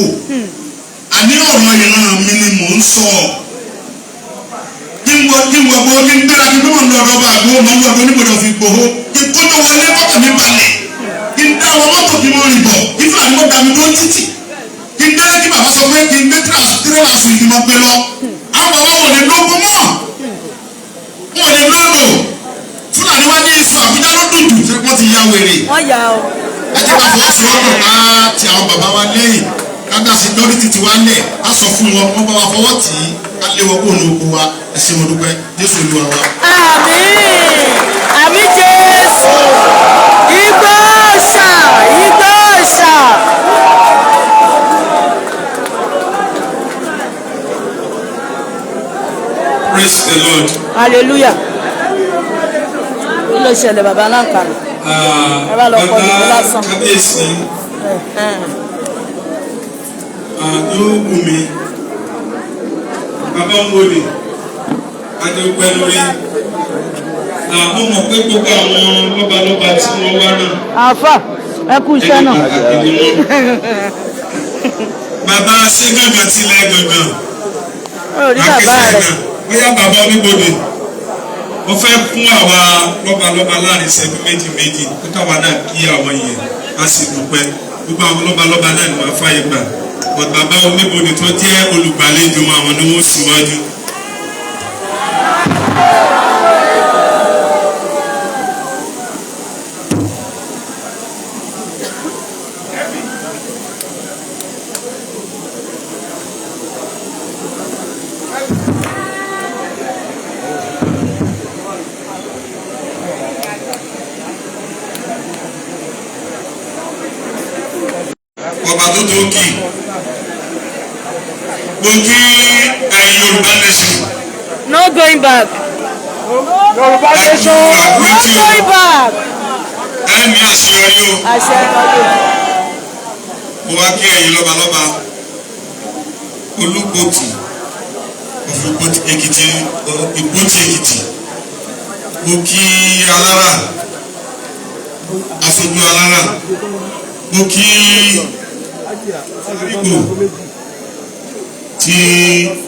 àní ọ̀rọ̀ ìran mi ni mò ń sọ kí n wọ bó kí n gbéra kí n gbọ́n lọ ọ̀dọ́ bá àgbo mọ̀ ń wọ ọ̀dọ́ nígbàdàn fi Ìgbòho kí n kójọ wọlé kọ́kọ́ mi balẹ̀ kí n dá àwọn mọ́tò kí n mọ rìn bọ̀ kí Fúlàní mọ́ dàmí ló títì kí n délé kí bàbá sọ pé kí n gbé tírélà sùn kí n mọ gbé lọ àwọn bàbá wọn ò lè lóko mọ́ wọn ò lè lọ́lò Fúlàní wá ní ìsọ Àbújá ló dùn jù ṣé wọ́n ti ya wèrè wọ́n yà ó ẹ jẹ́ ká fọwọ́sowọ́pọ̀ ká ti àwọn bàbá wa lẹ́yìn kága security ti wá lẹ̀ á sọ fún wọn wọ́n bá wa fọwọ́ tì í ká lé wọn kó nu oko wa ẹ ṣé mo dúpẹ́ Jésù Olúwa wa. àmín Jésù Igbo ṣá Igbo ṣá. Praise the Lord. Hallelujah. Kí ló ṣẹlẹ̀ bàbá náà kà ló? Ẹ bá lọ kọ́ ìlú lásán. Kábíyèsí yóò wù mí. Bàbá ń wọlé. Adéwúpẹ́ lórí. Mo mọ̀ pé gbogbo àwọn lọ́balọ́ba tí wọ́n wá náà. Àfà ẹ kú iṣẹ́ náà. Bàbá ṣé gángan tilẹ̀ gángan. Ó rí bàbá rẹ̀. Bóyá bàbá oníbodè mo fẹ́ fún àwa lọ́balọ́ba láàrin ìṣẹ́jú méjì kó káwa náà kí àwọn yẹn á sì dúpẹ́ gbogbo àwọn lọ́balọ́ba náà ni wọ́n fàyè gbà but bàbá oníbodè tó jẹ́ olùgbàlejò àwọn ni wọ́n síwájú. Ọba tó tó kì mo kí Yorùbá nation. No going back. Yorùbá nation. No going back. Ẹ̀mí àṣeyọrí o. Àṣẹ ọdún. mo wá kí ẹ̀yin lọ́balọ́ba Olúgbòtì Ìgbòtì Èkìtì mo kí Alára aṣojú Alára mo kí Ìgbò ti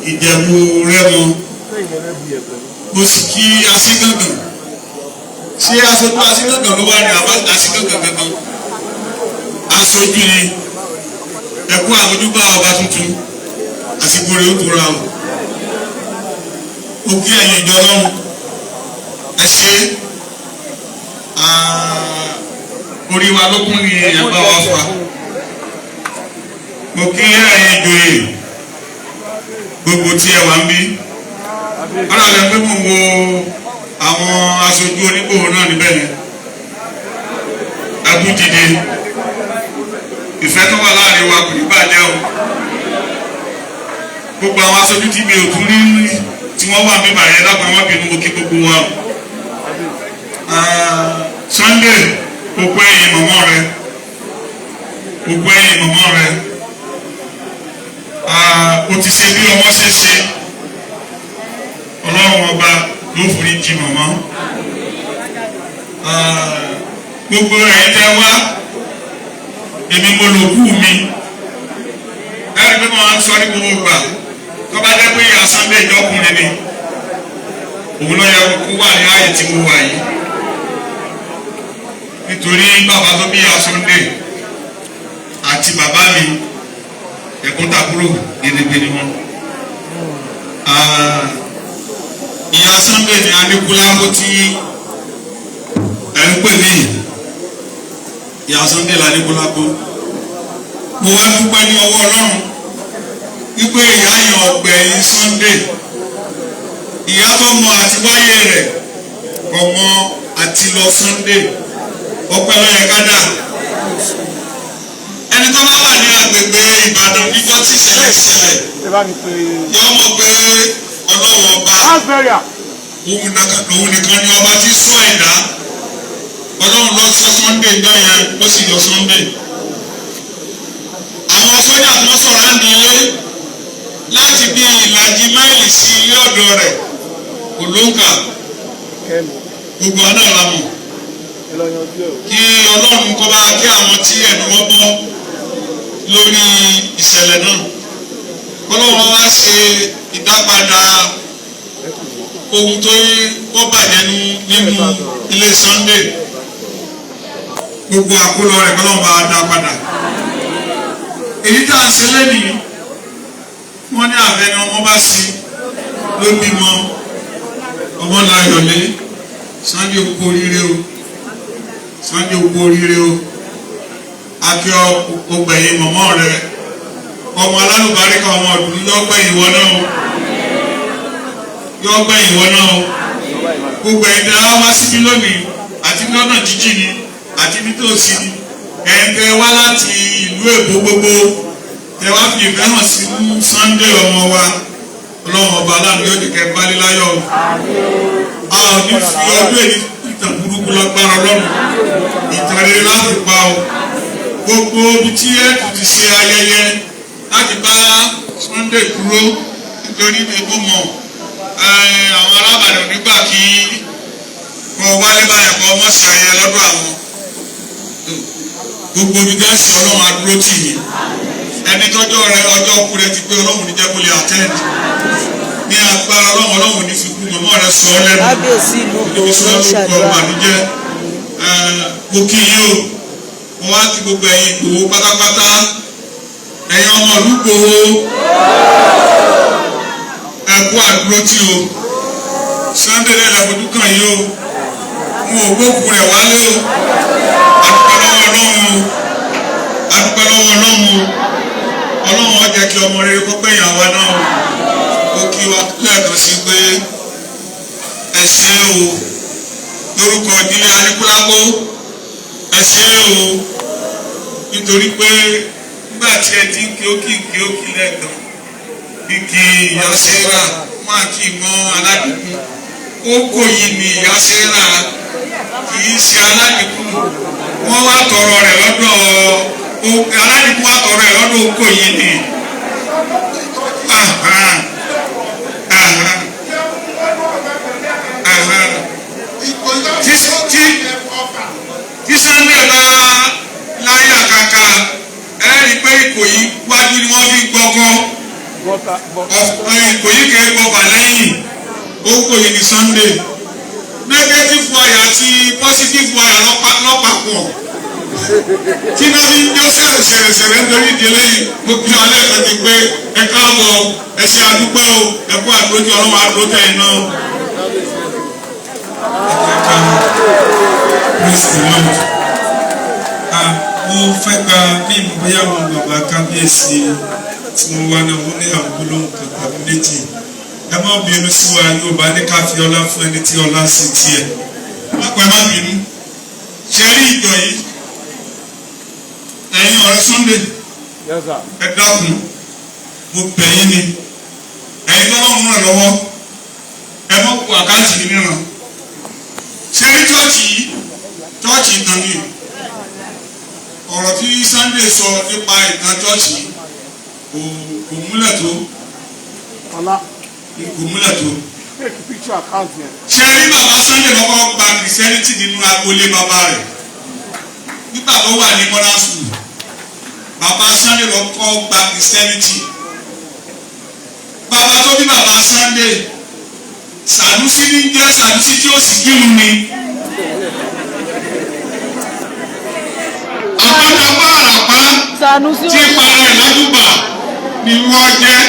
Ìjẹ̀bú Rẹ́mọ mo sì kí Asígàngàn ṣé aṣojú Asígàngàn ló wà ní Asígàngàn gangan aṣojú ni ẹkú àmójúbà ọba tuntun àsìkò rẹ̀ ó tóra o mo kí ẹ̀yin ìjọ Ọlọ́run ẹ ṣe orí wa lókun ni ẹ̀ bá wa fà mo kí ẹ̀yin ìjòyè gbogbo tí ẹ wà ń bí ọ̀rọ̀ rẹ̀ pé mo wo àwọn aṣojú Onígbòho náà níbẹ̀ yẹn agúndìde ìfẹ́ tó wà láàrin wa kò ní bàjẹ́ o gbogbo àwọn aṣojú tí mi ò tún rí tí wọ́n wà níbà yẹn lápá wọn bínú mo kí gbogbo wa o Sunday gbogbo ẹ̀yin mọ̀mọ́ rẹ o ti ṣe bí ọmọ ṣe ṣe Ọlọ́run ọba ló forí jì mọ̀mọ́ gbogbo ẹ̀yin tẹ́ wá èmi mo lò kú mi ẹ̀rí pé wọ́n á sọ ní gbogbo gbà tó bá jẹ́ pé ìyá Sunday ìjọkùnrin ni òun ló yẹ kó wà ní ààyè tí mo wà yìí nítorí bàbá tó bí ìyá Sunday àti bàbá mi ẹ̀kún tàbúrò gidigidi wọn. Ìyá Sunday ni Adékúlápó tí ẹ̀ ń pè mí ìyá Sunday l'Adékúlápó. Mo wá dúpẹ́ ní ọwọ́ Ọlọ́run wípé ìyá yẹn ọ̀gbẹ̀yìn Sunday ìyá tó mọ àti wáyé rẹ̀ ọmọ àti lọ Sunday ọpẹ́ ló yẹ ká dà. Ẹni tó bá wà ní agbègbè Ìbàdàn níjọ́ tí ìṣẹ̀lẹ̀ ṣẹlẹ̀ yọ mọ̀ pé Ọlọ́run ọba òun nìkan ni ọba tí sọ ẹ̀dá. Ọlọ́run ló sọ Sunday náà yẹn ló sì yọ Sunday. Àwọn sójà tó sọ̀rọ̀ á nílé láti bí ìlàjì máìlì sí ilé ọ̀dọ̀ rẹ̀ kò ló ń kà gbogbo ọ̀nà ìlànà kí Ọlọ́run kó bá kí àwọn tí ẹnu wọn bọ́ lórí ìṣẹ̀lẹ̀ náà Ọlọ́run wá ṣe ìdápadà ohun tó wọ́n bàjẹ́ nínú ilé Sunday gbogbo àkólọ rẹ̀ Ọlọ́run bá dá padà. Èyí tá a ṣe lẹ́nìí wọ́n ní àbẹ̀ni ọmọ bá sí ló bímọ ọmọ láyọ̀lé Sunday òkú oríire o Sunday òkú oríire o akí ọgbẹ̀yìn mọ̀mọ́ rẹ ọmọ alálùbáríkà ọmọ ọdún yọ́gbẹ̀yìn wọn náà o gbogbo ẹ̀dá wá síbí lónìí àti lọ́nà jíjìn ni àti nítòsí ni ẹ̀ǹtẹ̀ wá láti ìlú Èkó gbogbo tẹ wá fi ìfẹ́ hàn sí Sunday ọmọ wa Ọlọ́run ọba aláàánú yóò dìkẹ́ balẹ̀ láyọ̀ a ò ní fi ọdún èyí ìtàn burúkú lágbára Ọlọ́run ìtàn rere láti pa o gbogbo ibi tí ẹ ti ṣe ayẹyẹ láti bá Sunday dúró nítorí ẹgbẹ́ mọ̀ àwọn alábàdàn nígbà kí wọ́n wálé báyẹn kọ́ ọmọ sí ayẹyẹ lọ́dọ̀ àwọn gbogbo ibi tẹ́sí Ọlọ́run adúró tì yín ẹni tọ́jọ́ rẹ ọjọ́ kú rẹ ti pé Ọlọ́run ní jẹ́ kó lè attend ní agbára Ọlọ́run ní fi kú mọ́mọ́ rẹ sọ ọ́ lẹ́nu níbi sọ ọ́ lórúkọ ọ̀bànújẹ́ mo kí yín o mo wá kí gbogbo ẹ̀yin Ìgbòho pátápátá ẹ̀yin ọmọ ìlú Ìgbòho ẹ̀kú àdúró tí o Sunday lẹ́la fojú kàn yín o mo ò gbókù rẹ̀ wálé o adúpẹ́ lọ́wọ́ Ọlọ́run Ọlọ́run ó jẹ́ kí ọmọ rere kó gbẹ̀yìn àwa náà ó kí wa lẹ́ẹ̀kan sí pé ẹ ṣé o lórúkọ ìdílé Adékúlápó ẹ ṣé o nítorí pé nígbà tí ẹ ti ń kí ó kí lẹ́ẹ̀kan bí kí ìyá Sẹ́rà máa kí mọ́ aládùúgbò ó kò yìí ní ìyá Sẹ́rà kì í ṣe aládùúgbò wọ́n wá tọrọ rẹ̀ lọ́dọ̀ aládùúgbò wá tọrọ àkókò yìí ni tí Sunday bá láyà kàkà ẹ rí pé Ìkòyí wájú ni wọ́n fi gbọ́kọ́ Ìkòyí kẹ́ gbọ́kà lẹ́yìn orúkọ yìí ni Sunday negative wire àti positive wire lọ́pàpọ̀ tí náà fi ń jó sẹ̀rẹ̀sẹ̀rẹ̀ nítorí ìdílé yìí mo kí ọ lẹ́ẹ̀kan ti pé ẹ káàbọ̀ ẹ ṣe àdúpẹ́ o ẹ kú àdúrótì ọlọ́run àdúrótì ẹ̀ náà. Praise the Lord. Mo fẹ́ gba bí mo bóyá àwọn bàbá kábíyèsí tí mo wá náà wọ́n ní àwọn gbólóhùn kankan méjì. Ẹ má bínú sí wa Yorùbá ní ká fi ọlá fún ẹni tí ọlá sì tiẹ̀. Lápẹ́ má bínú. Ṣé rí ìjọ yìí? Ẹ̀yin ọ̀rẹ́ Sunday. Ẹ dákun. Mo bẹ̀ yín ni. Ẹ̀yin tó lọ́run ràn lọ́wọ́. Ẹ má kó àkáǹtì yìí níran. Ṣé rí chọ́ọ̀chì yìí? Chọ́ọ̀chì ìtàn ni. Ọ̀rọ̀ tí Sunday sọ nípa ìtàn chọ́ọ̀chì kò múlẹ̀ tó. Kò múlẹ̀ tó. Ṣé rí bàbá Sunday kọ́kọ́ gba Christianity nínú agboolé bàbá rẹ̀? Nígbà tó wà ní modern school, bàbá Sunday kọ́kọ́ gba Christianity. Bàbá tó bí bàbá Sunday, Sànúsí ní jẹ́ Sànúsí tí ó sì kírun ni. Àpátápá àràpá tí parẹ́ lájúbà ni wọ́n jẹ́.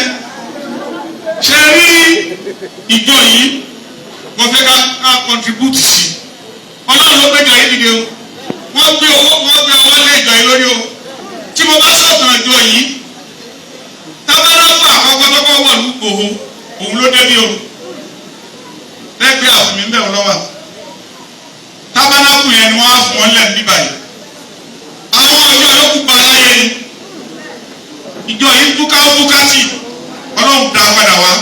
Ṣé rí ìjọ yìí wọ́n fẹ́ ká contribute sí? Ọlọ́run ló gbẹ́jọ yìí dìde o. Wọ́n gbé ọwọ́ lé ìjọ yìí lórí o. Tí mo bá sọ̀tàn ìjọ yìí, tábàlọ́pọ̀ àkọ́kọ́ tó kọ́ wọ̀ ní Ìgbòho, òun ló débi o. Lẹ́gbẹ̀ẹ́ àfùmí ń bẹ̀rù lọ́wọ́. Tábàlọ́pọ̀ yẹn ni wọ́n á fún wọn lẹ́nu níbà yìí. Àwọn ọjọ́ yòókù gba láyé ni. Ìjọ yìí túká ó túká tì. Ọlọ́run dá padà wá.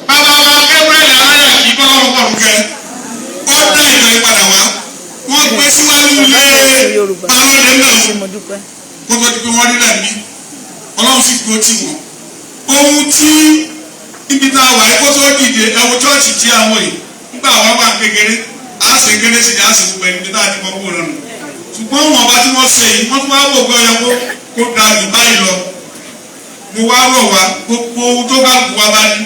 Bàbá wa Gabriel aláyà kì í kọ́ lọ́rùn pọ̀rùn kẹ́. Ó dá ìjọ yìí padà wá. Wọ́n gbé síwájú ilé balóde náà. Kó tó di pé wọ́n rí náà ní. Ọlọ́run sì dúró tì wọ́n. Ohun tí ibi tá a wà yìí kó tó dìde ẹ̀wọ̀n chọ́ọ̀chì tí àwọn yìí nígbà wà wà kékeré á sì kéré sí ní á sì gbogbo ẹni tá a ti kọ́ kó lọ́nu. Ṣùgbọ́n wọn bá tí wọ́n ṣe yìí wọ́n tún wá wò pé ọyọ kó da jù báyìí lọ. Mo wá rọ̀ wá gbogbo ohun tó bá kú wa bá ní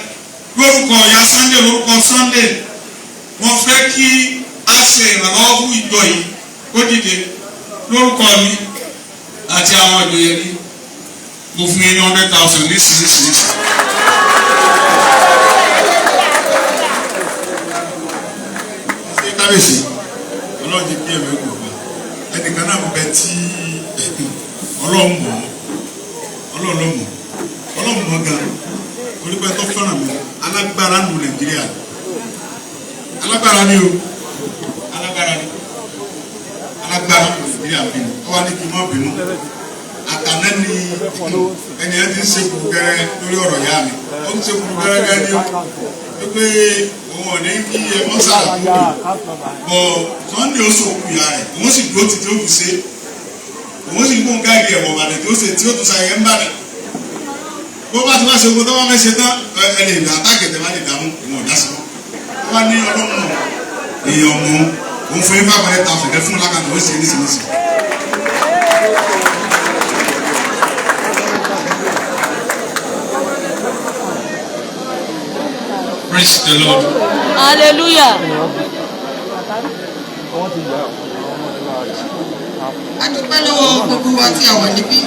lórúkọ ìyá Sunday lórúkọ Sunday wọ́n fẹ́ kí a ṣe ìrànlọ́wọ́ fún ìjọ yìí kó dìde lórúkọ mi àti àwọn ìjòyè ní mo fún yín ní 100,000 nísinsìnyí. Ṣé kábíyèsí ọlọ́run ti bí ẹ̀mí kò gbà ẹnìkan náà bẹ tí ọlọ́run mọ̀ gan onípẹ́ tó fẹ́ràn mi alágbára nù Nàìjíríà alágbára ni o alágbára nù Nàìjíríà bí ni ọwọ́ ní kí n má bínú àtàná ni ẹni ẹ ti ń ṣe kúrúkẹrẹ lórí ọ̀rọ̀ yá mi ó ń ṣe kúrúkẹrẹ ní o pé òun ò ní kí ẹ mọ́ sára tó bọ̀ Sunday ó sòkù ìyá rẹ̀ òun sì dúró títí ó fi ṣe òun sì ń kó gáàgì ẹ̀wọ̀n bàdẹ̀ tí ó ṣe tí ó tún ṣàyẹ̀ ń bàdẹ̀ bó bá ti wá ṣe gbogbo tó bá fẹ́ ṣe tán ẹ lè dá tágẹ̀tẹ̀ má lè dààmú ìwọ̀n ọ̀dá sí wọn wọ́n bá ní ọlọ́run èèyàn mú òun fún ifá pẹ̀lẹ́ ta fẹ̀kẹ́ fún lákàtà ó sì ní sinisi. Praise the Lord. Hallelujah. A dúpẹ́ lọ́wọ́ gbogbo wa tí a wà níbí.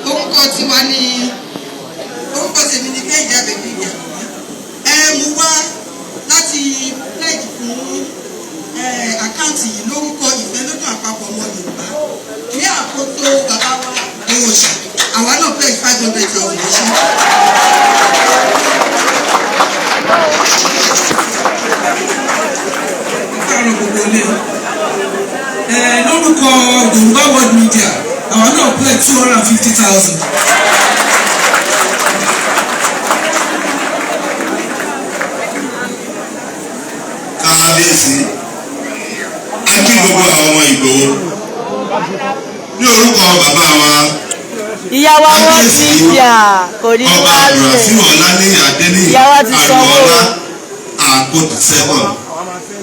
Orúkọ tiwa ni orúkọ tèmi ni Kéjà bèbí ìjà. Mo wá láti pledge fún àkáǹtì yìí lórúkọ ìfẹ́lódún àpapọ̀ ọmọ Yorùbá. Ní àkótó bàbá wa owó oṣù, àwa náà pledge 500,000 oṣù. Lórúkọ Yorùbá World Media àwọn náà pledge 250,000. Kábíyèsí a kí gbogbo àwọn ọmọ Ìgbòho ní ní orúkọ bàbá wa ìyàwó wọn ti jà kò ní ọba Abdulrasheed Ọláníyì Adéníyì Àlùọlá Àkótì sẹ́kọ̀n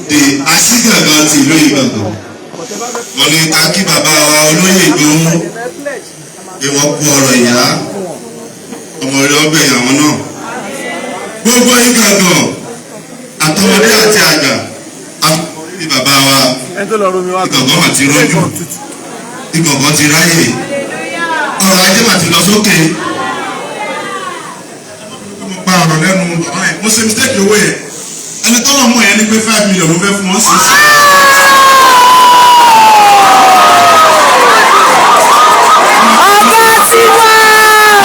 di Aṣígàngán ti ìlú Ìgbàngàn. Wọ́n ní ká kí bàbá wa olóyè Ìgbòho pé wọ́n kú ọ̀rọ̀ ìyá ọmọ rẹ̀ ọgbẹ́ ìyàwó náà. Gbogbo Ìgbàngàn àtọmọdé àti àgbà àti bàbá wa Ìgbàngàn àti rọ́jú Ìgbàngàn ti ráyè ọ̀rọ̀ ajé màtí lọ sókè. Mo pa ọ̀rọ̀ lẹ́nu bàbá yẹn mo ṣe mistake owó yẹn ẹni tọ́lọ̀ mọ̀ yẹn ní pé 5 million ló fẹ́ fún wọn sí. ọba tiwa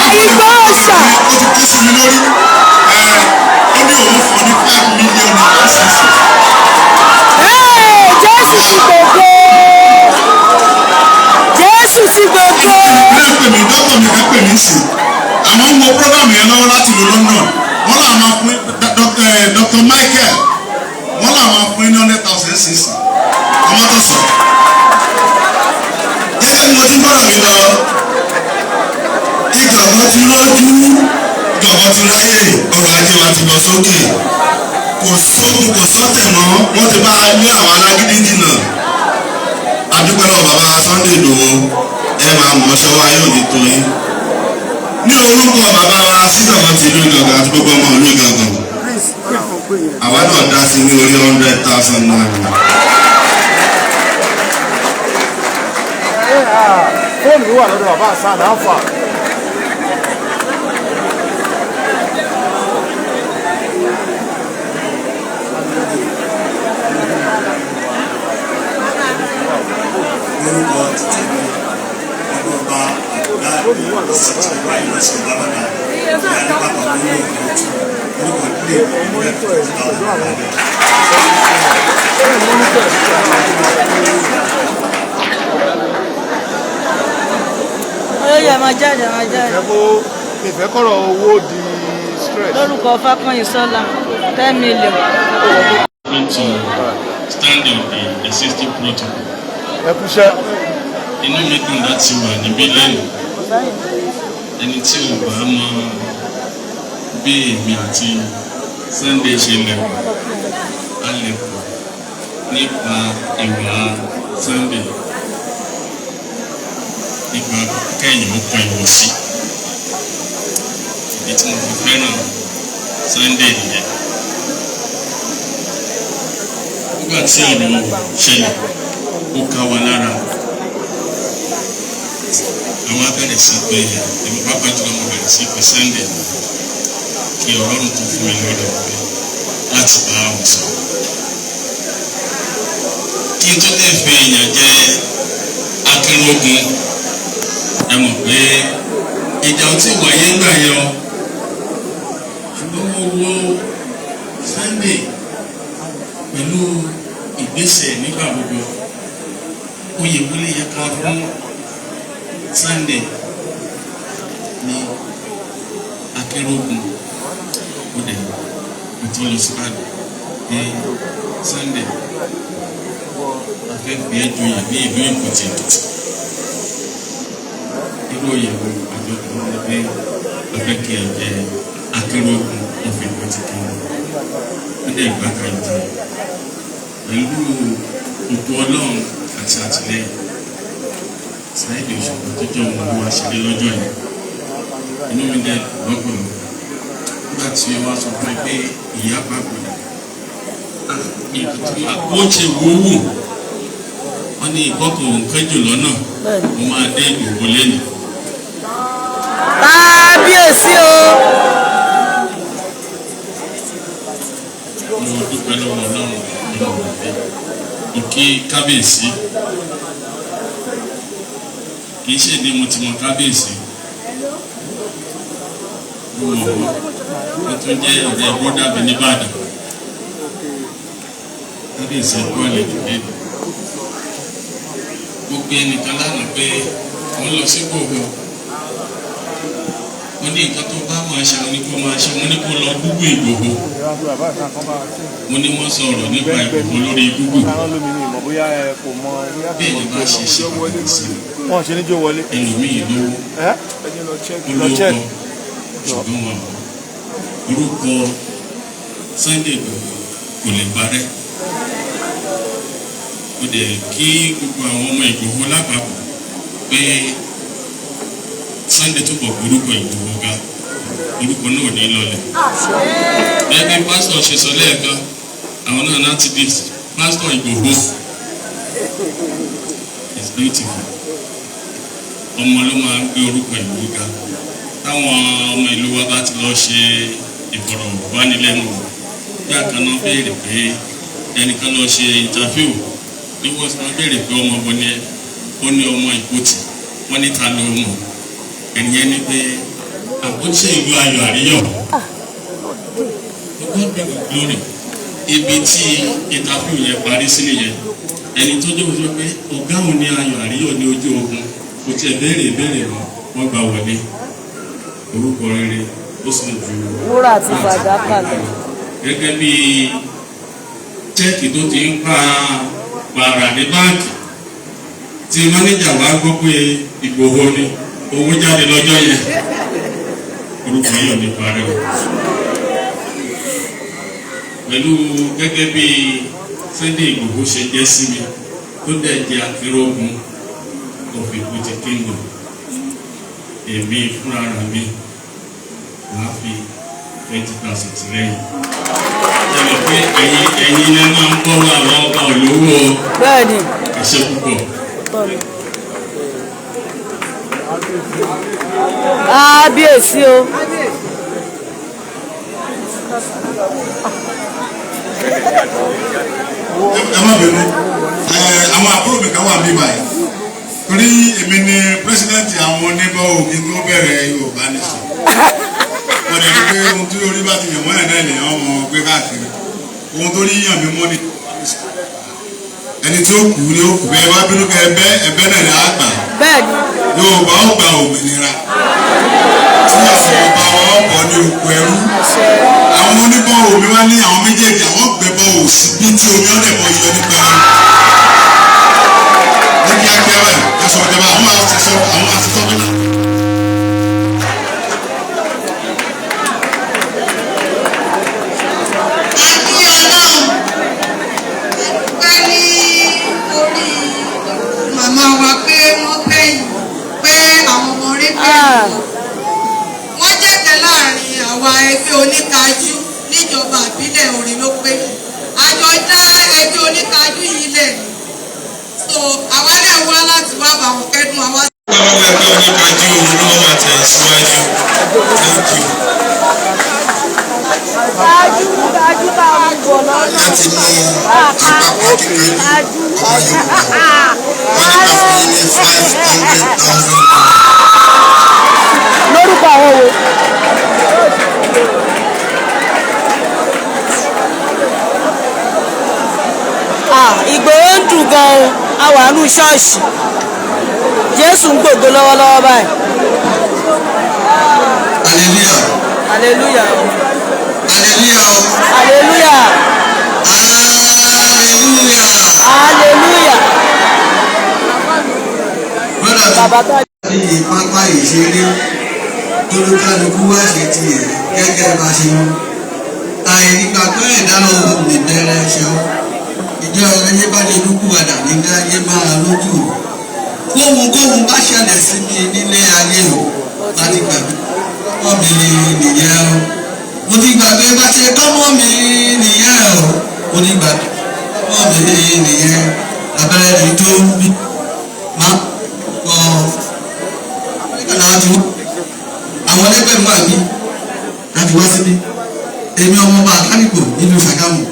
Igboho ṣá. ó ti kó sí mi lórí ó ní òun fún ní 5 million naira sísè. Jésù ti gbogbo Jésù ti gbogbo. ẹ pè mí dọ́kọ̀ mi ẹ pè mí sí àwọn ń wo program yẹn lọ́wọ́ láti lo London wọ́n là máa fún Dr. Michael wọ́n là máa fún 100,000 sísè ọmọ tó sọ. gẹ́gẹ́ bí mo ti gbọ́dọ̀ mi lọ Ìgbàngàn ti rọ́jú Ìgbàngàn ti ráyè ọrọ̀ ajé wa ti lọ sókè kò sókun kò sọ́tẹ̀ mọ́ wọ́n ti bá lé àwọn alágídí jìnnà. Adúpẹ́ lọ́wọ́ bàbá Sunday Igboho ẹ máa mọ̀ ṣọwọ́ ayé òní tó yín. Ní orúkọ bàbá wa Aṣígàngán ti ìlú Ìgbàngàn àti gbogbo ọmọ ìlú Ìgbàngàn àwa náà dá sí ní orí 100,000 naira. fóònù wà lọ́dọ̀ bàbá àṣà àdáfà. Orúkọ títí mi ọba àgbà ìsìtì wáyé lọ́sọ̀ lábàdà ìyá ní bàbá mi ní ìlú orúkọ ilé ìwé Oyè máa jáde máa jáde. ẹ kó ìfẹ́ kọ̀rọ̀ owó di stress. Lórúkọ Fákànyìnsọ́lá 10 million. To stand on the existing protocol. ẹ kúṣẹ́. Inú mi dùn láti wà níbí lẹ́nu. Ẹni tí ò bá mọ bí èmi àti Sunday ṣe lẹ̀kọ̀ á lẹ̀kọ̀ nípa ìwà Sunday nípa kẹ́yìn ó kan ìwọ sí. Ìdí tí mo fi fẹ́ràn Sunday nìyẹn. Nígbà tí ọ̀rọ̀ ṣẹlẹ̀ ó ká wa lára àwọn abẹ́rẹ́ sí pé èmi pápá jùlọ mo bẹ̀rẹ̀ sí pé Sunday kí Ọlọ́run tó fún mi lọ́dọ̀ pé láti bá àwọn sọ. Kí n tó lè fi èèyàn jẹ akérògùn ẹ mọ̀ pé ìjà ò tí wáyé gbà yẹn o ṣùgbọ́n mo wo Sunday pẹ̀lú ìgbésẹ̀ nígbà gbogbo oyè wọlé yẹ ká fún Sunday ní akérògùn ó dẹ̀ ètò lọ sí Ìbàdàn ní Sunday afẹ́fẹ́ ẹjọ́yè ní ìlú Èkìtì irú oyè wo àjọ̀dún ẹgbẹ́ afẹ́kẹ́ ẹ̀jẹ̀ akérògùn ọ̀fẹ́ Èkìtì ó dẹ̀ gbà ká ìjọ pẹ̀lú òkú Ọlọ́run àti àtìlẹ́yìn Sunday Igboho tó jẹ́ ọmọ wa ṣẹlẹ̀ lọ́jọ́ yìí inú mi dẹ̀ lọ́gbọ̀n nígbà tí wọ́n sọ fún mi pé ìyá pàpàdà ó ṣe wúwú wọ́n ní ìkọ́kọ̀ nǹkan jù lọ́nà mo máa dé Ìgbòho lẹ́nu. Kábíyèsí o. Mo dúpẹ́ lọ́wọ́ Ọlọ́run nínú ìwé òkè kábíyèsí kì í ṣe ní mo ti mọ kábíyèsí mo mọ̀ wọ́n tún jẹ́ ọ̀rẹ́ bọ́dà mi nìbàdàn kábíyèsí ẹ̀kọ́ àlejò dé mo gbé ẹnìkan lánàá pé wọ́n lọ sí Ìgbòho mo ní nǹkan tó bá máa ṣe mo ní kó máa ṣe mo ní kó lọ Google Ìgbòho mo ní wọ́n sọ̀rọ̀ nípa Ìgbòho lórí Google mọ̀ bóyá ẹ kò mọ bóyá bí èyí bá ṣe ṣe pàtàkì sí wọ́n ṣe ní jó wọlé. ẹlòmíì lówó ẹni lọ check ṣùgbọ́n wọn orúkọ Sunday Igboho kò lè parẹ́ ó dẹ̀ kí gbogbo àwọn ọmọ Igboho lápapọ̀ pé Sunday túbọ̀ orúkọ Igboho ga orúkọ náà ní lọlẹ̀ gẹ́gẹ́ pásítọ̀ ṣe sọ lẹ́ẹ̀kan àwọn náà láti dé pásítọ̀ Igboho is beautiful ọmọ ló máa ń gbé orúkọ Igboho ga táwọn ọmọ ìlú wa bá ti lọ ṣe ìfọ̀rọ̀wánilẹ́nuwò bí àkànná béèrè pé ẹnìkan lọ ṣe interview ní wọ́n sọ béèrè pé ọmọ bo ni ó ní ọmọ Ìpótì wọ́n ní ta ló mọ̀ ẹ̀yẹn ni pé àkóṣe ìlú Ayọ̀ Àríyọ̀ God be the glory ibi tí interview yẹn parí sí nìyẹn ẹni tó dé òjò pé ọ̀gá òun ní Ayọ̀ Àríyọ̀ ní ojú ogun kò tiẹ̀ béèrè wọ́n gbà wọlé orúkọ rere ó sì ju wúrà àti fàdákà lọ. gẹ́gẹ́ bí chẹ́ẹ̀kì tó ti ń pa wàrà ní báńkì tí mánéjà wa gbọ́ pé Ìgbòho ni owó jáde lọ́jọ́ yẹn orúkọ yọ̀ ní parẹ́ o pẹ̀lú gẹ́gẹ́ bí Sunday Igboho ṣe jẹ́ sí mi tó dẹ̀ jẹ́ akérògùn of Ìpótì kingdom èmi fúnra mi máa fi 20,000 lẹ́yìn. Ṣé pé ẹ̀yin lẹ máa ń bọ́rọ̀ àwọn ọba olówó bẹ́ẹ̀ni ẹ̀ṣẹ́ púpọ̀. Kábíyèsí o. ẹ má bẹ̀rù àwọn àbúrò mi kan wà bí báyìí torí èmi ni pírẹsidẹ́ǹtì àwọn oníbọ̀ òkè tó bẹ̀rẹ̀ Yorùbá nation wọ́n dẹ̀ ní pé ohun tó orí bá ti yàn mọ́ ẹ̀ náà lè yàn ọmọ gbé káàkiri ohun tó rí yàn mí mọ́ ni ẹni tí ó kù ni ó kù bẹ́ẹ̀ bá bínú kẹ́ ẹbẹ́ náà ní àgbà Yorùbá ó gba òmìnira tí àwọn ọba ọ̀pọ̀ ní oko ẹrú àwọn oníbọ̀ omi wá ní àwọn méjèèjì àwọn gbẹ̀bọ̀ òsì bí tí omi ọ̀dẹ̀ mọ̀ yọ nípa ní kíákíá báyìí ẹ̀sọ̀ ìjọba àwọn àti tọ́jú. Màmá wa pé wọ́n bẹ̀yìn pé àwọn ọmọ rẹ̀ wọ́n jẹ́kẹ̀ láàrin àwa ẹgbẹ́ oníkájú níjọba ìbílẹ̀ Orin ló pé àjọ dá ẹgbẹ́ oníkájú yìí lẹ̀ ní so àwa lè wá láti wá bá wọn kẹ́dùn àwa. Báwo ẹgbẹ́ oníkájú òun ló máa tẹ̀ síwájú? Thank you. Dájú bá wọn bọ̀ lọ́nà. láti mú àpapọ̀ kíkẹ́ ọmọ Yorùbá wọ́n ní ká fún yín ní 500,000. Lórúkọ àwọn wo? Ìgbòho ń dùn gan-an a wà nù ṣọ́ọ̀ṣì Jésù ń gbògo lọ́wọ́lọ́wọ́ báyìí. hallelujah. Hallelujah. Hallelujah. Hallelujah. Hallelujah. Bàbá tó ní pápá ìṣeré olúkálukú wá ṣe tiẹ̀ gẹ́gẹ́ bá ṣe mú àìnígbàgbọ́ ìdáná ohun ìbẹ̀rẹ̀ ẹ̀ṣẹ̀ ọ́ ìjọ ayé bá lè dúkú padà nígbà ayé máa lójú kóhun bá ṣẹlẹ̀ sí mi nílé ayé o láti gbàgbé ọmọ mi nìyẹn o mo ti gbàgbé bá ṣe tọ́mọ́ mi nìyẹn o mo ti gbàgbé ọmọ mi nìyẹn abẹ́rẹ́ mi tó ń bí má kọ́ láti àwọn ẹlẹgbẹ́ mi wà ní láti wá síbí èmi ọmọ ọba àkánìkò nínú Ṣàgámù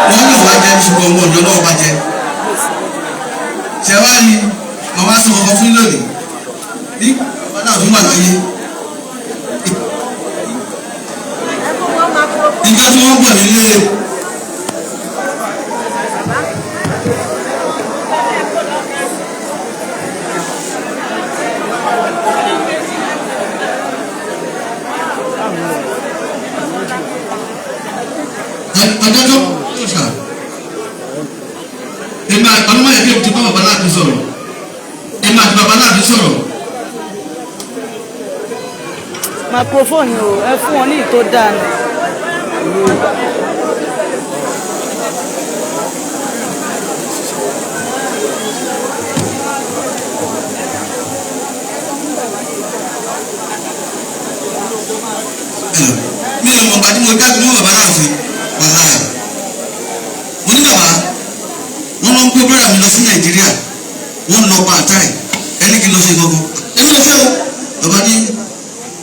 wọ́n lè wá jẹ́ ṣùgbọ́n ọmọ ọ̀dọ́ náà bá jẹ́ ṣẹ̀wárí màmá sọ ọkọ fún lónìí ní ọ̀dọ́ náà tó wà láyé nígbà tí wọ́n bọ̀ nílé ọlọ́mọ yẹn kí n ti bá bàbá láti sọ̀rọ̀ èmi àti bàbá láti sọ̀rọ̀. microphone o ẹ fún wọn ní ìtò dáa ni. mi ò mọ̀ bàtí mo jáde mọ́ bàbá náà fi wàhálà ẹ̀. mo ní bàbá wọ́n máa ń gbé bọ́dà mi lọ sí nàìjíríà wọ́n lọ pa àtà ẹ̀ ẹni kí n lọ ṣe gangan. èmi lè ṣe o bàbá ní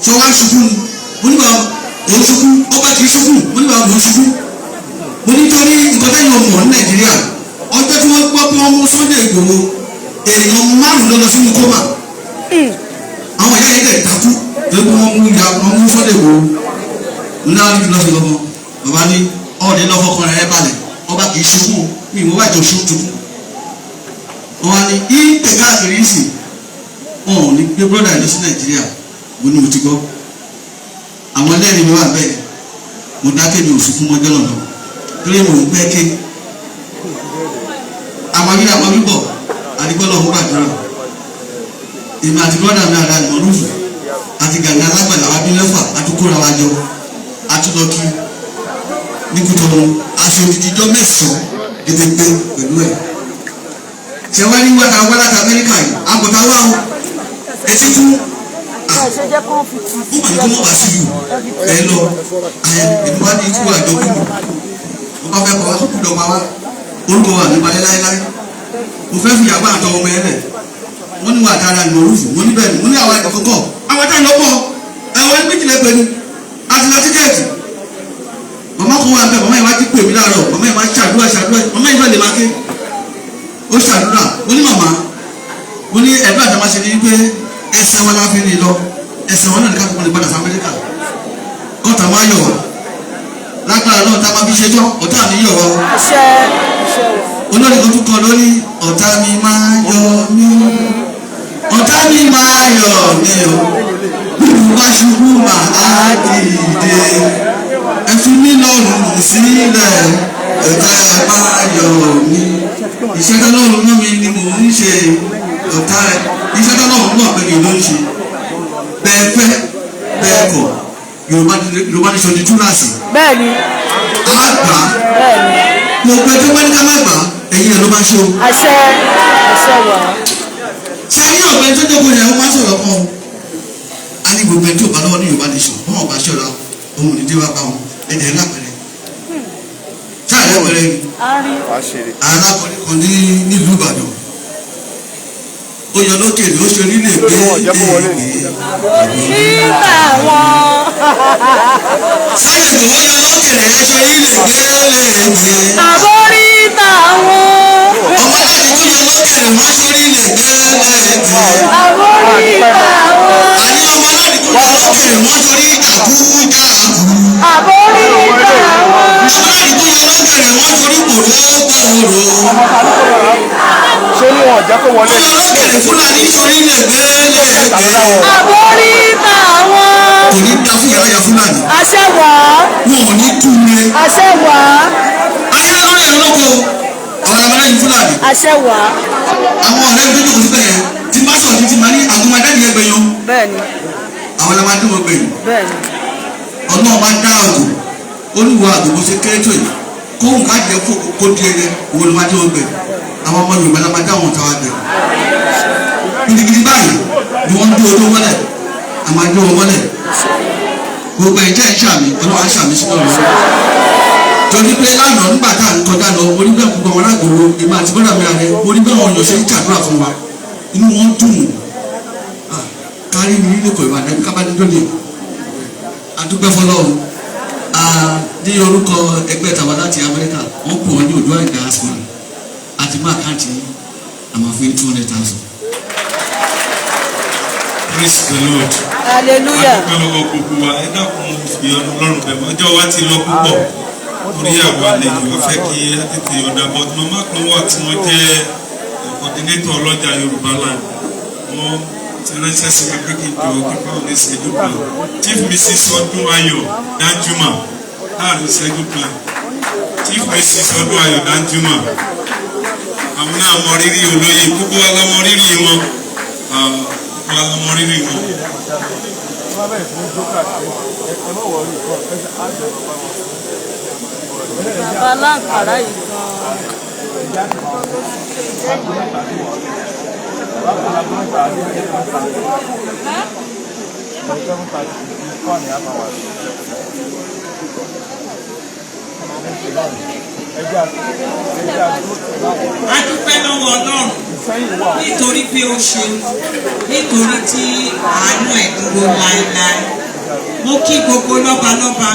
sọ wá ṣubú ni mo ní bàbá òun ṣubú ọba kì í ṣubú mo ní bàbá òun ṣubú. mo ní torí nǹkan tẹ́yìn ọmọ ní nàìjíríà ọjọ́ tí wọ́n gbọ́ pé wọ́n mú Sunday Igboho èèyàn márùn-ún lọ sínú kómà àwọn ìyá yẹn lè dákú lórí wọ́n mú Sunday Igboho nná ní lọ sí lọ́wọ́ bàbá ní ọ̀ọ́dẹ lọ́wọ́ kan rẹ̀ balẹ̀ ọba kì í ṣubú mi ìwọ́n bá jọ ṣubú tuntun. wọ́n á ní ìpè káàkiri ìsìn wọn ò ní gbé brọ́dà lọ sí nàìjíríà mo ní mo ti gbọ́. àwọn ẹlẹ́rìí mi wà bẹ́ẹ̀ mo dákẹ́ mi ò sùn fún mọ́jọ́ lọ́nà torí mo ń pẹ́ ké. àwọn abíyá àwọn bíbọ̀ àdìgbọ́lọ̀ fún gbàdúrà èmi àti brọ́dà mi àdá ìmọ̀ lùfù àti gàgà alágbàlá wa bí mẹ́fà àtúkúra wa jọ atúlọ́kí ní Kútọ́nù aṣọ ìdíjọ́ mẹ́sàn-án gédégbé pẹ̀lú ẹ̀. ṣé wá ní wàtà wá láti Amẹ́ríkà yìí àgbọ̀tà wà ó etí kú. ó mà ní kó mọ̀ bá sí yù ẹ lọ èmi wá ní ikú àjọ kú mi wọ́n bá fẹ́ kọ́ wá kú lọ pa wá orúkọ wà nípa láéláé mo fẹ́ fi ìyàwó àtọ ọmọ ẹ lẹ̀ wọ́n ní wà dára ní orúfù mo ní bẹ́ẹ̀ ni mo ní àwọn ẹ̀kọ́ kọ́ àwọn ẹ̀ta ìlọ́pọ̀ ẹ̀wọ̀n ẹni méjìlẹ̀ pẹ̀lú àti lọ tíkẹ́ẹ̀tì màmá kan wà bẹ́ẹ̀ màmá yìí wá ti pè mí láàárọ̀ màmá yìí wá ṣàdúrà màmá yìí wá lè máa ké ó ṣàdúrà ó ní màmá ó ní ẹ̀dúrà tá a máa ṣe ní pé ẹsẹ̀ wọn láfi ní lọ ẹsẹ̀ wọn náà ní káfíńkù lè padà sí Amẹ́ríkà kọ́ta máa yọ̀ wá lágbára náà tá a máa fi ṣẹjọ́ ọ̀tá mi yọ̀ wá olórí kan tún kọ lórí ọ̀tá mi máa yọ̀ mí ọ̀tá mi máa yọ̀ mí o wá ṣubú màá dìde ẹ fi mí lọ́rùn sílẹ̀ ọ̀tá máa yọ̀ mí iṣẹ́ tọ́lọ́run mọ́ mi ni mò ń ṣe ọ̀tá iṣẹ́ tọ́lọ́run mọ̀ pé mi ló ń ṣe bẹ́ẹ̀ fẹ́ bẹ́ẹ̀ kọ̀ Yorùbá ní sọ ní túláàsì. bẹ́ẹ̀ni. àgbà. bẹ́ẹ̀ni. mo gbẹ tó bá ní ká má gbà ẹ̀yin ẹ̀ ló máa ṣe o. àṣẹ wà. ṣé ní ọ̀gbẹ́ tó jókòó yẹn ó máa sọ̀rọ̀ kan o. a ní gbogbo ẹni tó bá lọ́wọ́ ní Yorùbá nation wọn ò bá ṣọ́ra ohun ìdí wa bá wọn ẹ̀jẹ̀ lápẹ̀rẹ̀. sáà lápẹ̀rẹ̀ ni. alákọ̀ọ́lẹ̀ kan nílùú Ìbàdàn ó yọ lókè ló ṣe nílé gbé nígbà wọn. Sunday Igboho yọ lókè rẹ̀ ṣe nílé gbé lẹ́gbẹ̀ẹ́. àbórí táwọn. ọmọ láti tún yọ lókè rẹ̀ wọ́n ṣe nílé gbé lẹ́gbẹ̀ẹ́. àbórí táwọn. àní ọmọ láti tún yọ lókè rẹ̀ wọ́n torí àkúdà àkú. àbórí táwọn. ọmọ láti tún yọ lókè rẹ̀ wọ́n torí kòrókòrò. ṣé ní wọn jẹ́ kó wọlé. wọ́n yọ lókè rẹ̀ Fúlàní sórí lè gbẹ́lẹ́gbẹ́. àbórí táwọn. kò ní dá fún yàrá ya Fúlàní. àṣẹ wà. wọn ò ní kú mi. àṣẹ wà. ayé lórí ẹ̀ lóko ọ̀rọ̀ àmàlẹ́yìn Fúlàní. àṣẹ wà. àwọn ọ̀rẹ́ mi tó kò síbẹ̀ yẹn tí bá sọ̀rọ̀ títí máa ní àgùnmọ̀dẹ́ni ẹgbẹ́ yan. bẹ́ẹ̀ni. àwọn ọlọ́mọ adé wọn gbẹ̀yìn. bẹ́ẹ̀ni. ọlọ́run máa dá àgùn olúwa àgùn bó ṣe kéré tó yìí kóhùn ká jẹ kó di ẹyẹ ìwọ ló máa dé wọn gbẹ̀yìn. àwọn ọmọ Yorùbá náà máa dá àwọn tàwa gbẹ̀yìn. gidigidi báyìí ni wọ́n ń dó olówó mọ́lẹ̀ àmọ́ adé wọn mọ́lẹ̀ gbogbo ẹ̀jẹ̀ ìṣàmì ọlọ́run àṣàmì sínú ọ̀rọ̀ torí pé lánàá nígbà tá à ń kọjá lọ mo ní bẹ́ẹ̀ gbogbo àwọn alágbòho èmi àti bọ́dà mi àrẹ mo ní bẹ́ẹ̀ wọn yàn ṣe ń ṣàdúrà fún wa inú wọn dùn kárí mi nílé kò ìbàdàn kábàdé lónìí adúpẹ́ fọlọ́run ní orúkọ ẹgbẹ́ tàwa láti Amẹ́ríkà wọ́n pè wọ́n ní Oòduà diaspora àti mú àkáǹtì àmàfin 200,000. Praise the Lord. Hallelujah. adúpẹ́ lọ́wọ́ gbogbo wa ẹ dákun fi Ọlọ́run bẹ̀ ọjọ́ wa ti lọ púpọ̀ orí àwọn àlejò wa fẹ́ kí ẹ tètè ọ̀dà bọ̀ màmá kan wà tí wọ́n jẹ́ coordinator ọlọ́jà Yorùbá land wọ́n ti ránṣẹ́ sí mi pé kí n jọ kíkọ́ ní ṣẹ́jú kan Chief Mrs. Ọdún Ayọ̀ Danjuma láàrin ṣẹ́jú kan Chief Mrs. Ọdún Ayọ̀ Danjuma àwọn náà mọ rírì olóyè gbogbo wa la mọ rírì wọn gbogbo wa la mọ rírì wọn. bàbá aláǹkàrá yìí gan-an. A dúpẹ́ lọ́wọ́ Ọlọ́run nítorí pé ó ṣe, nítorí tí àánú ẹ̀ dúró láéláé. Mo kí gbogbo lọ́balọ́ba,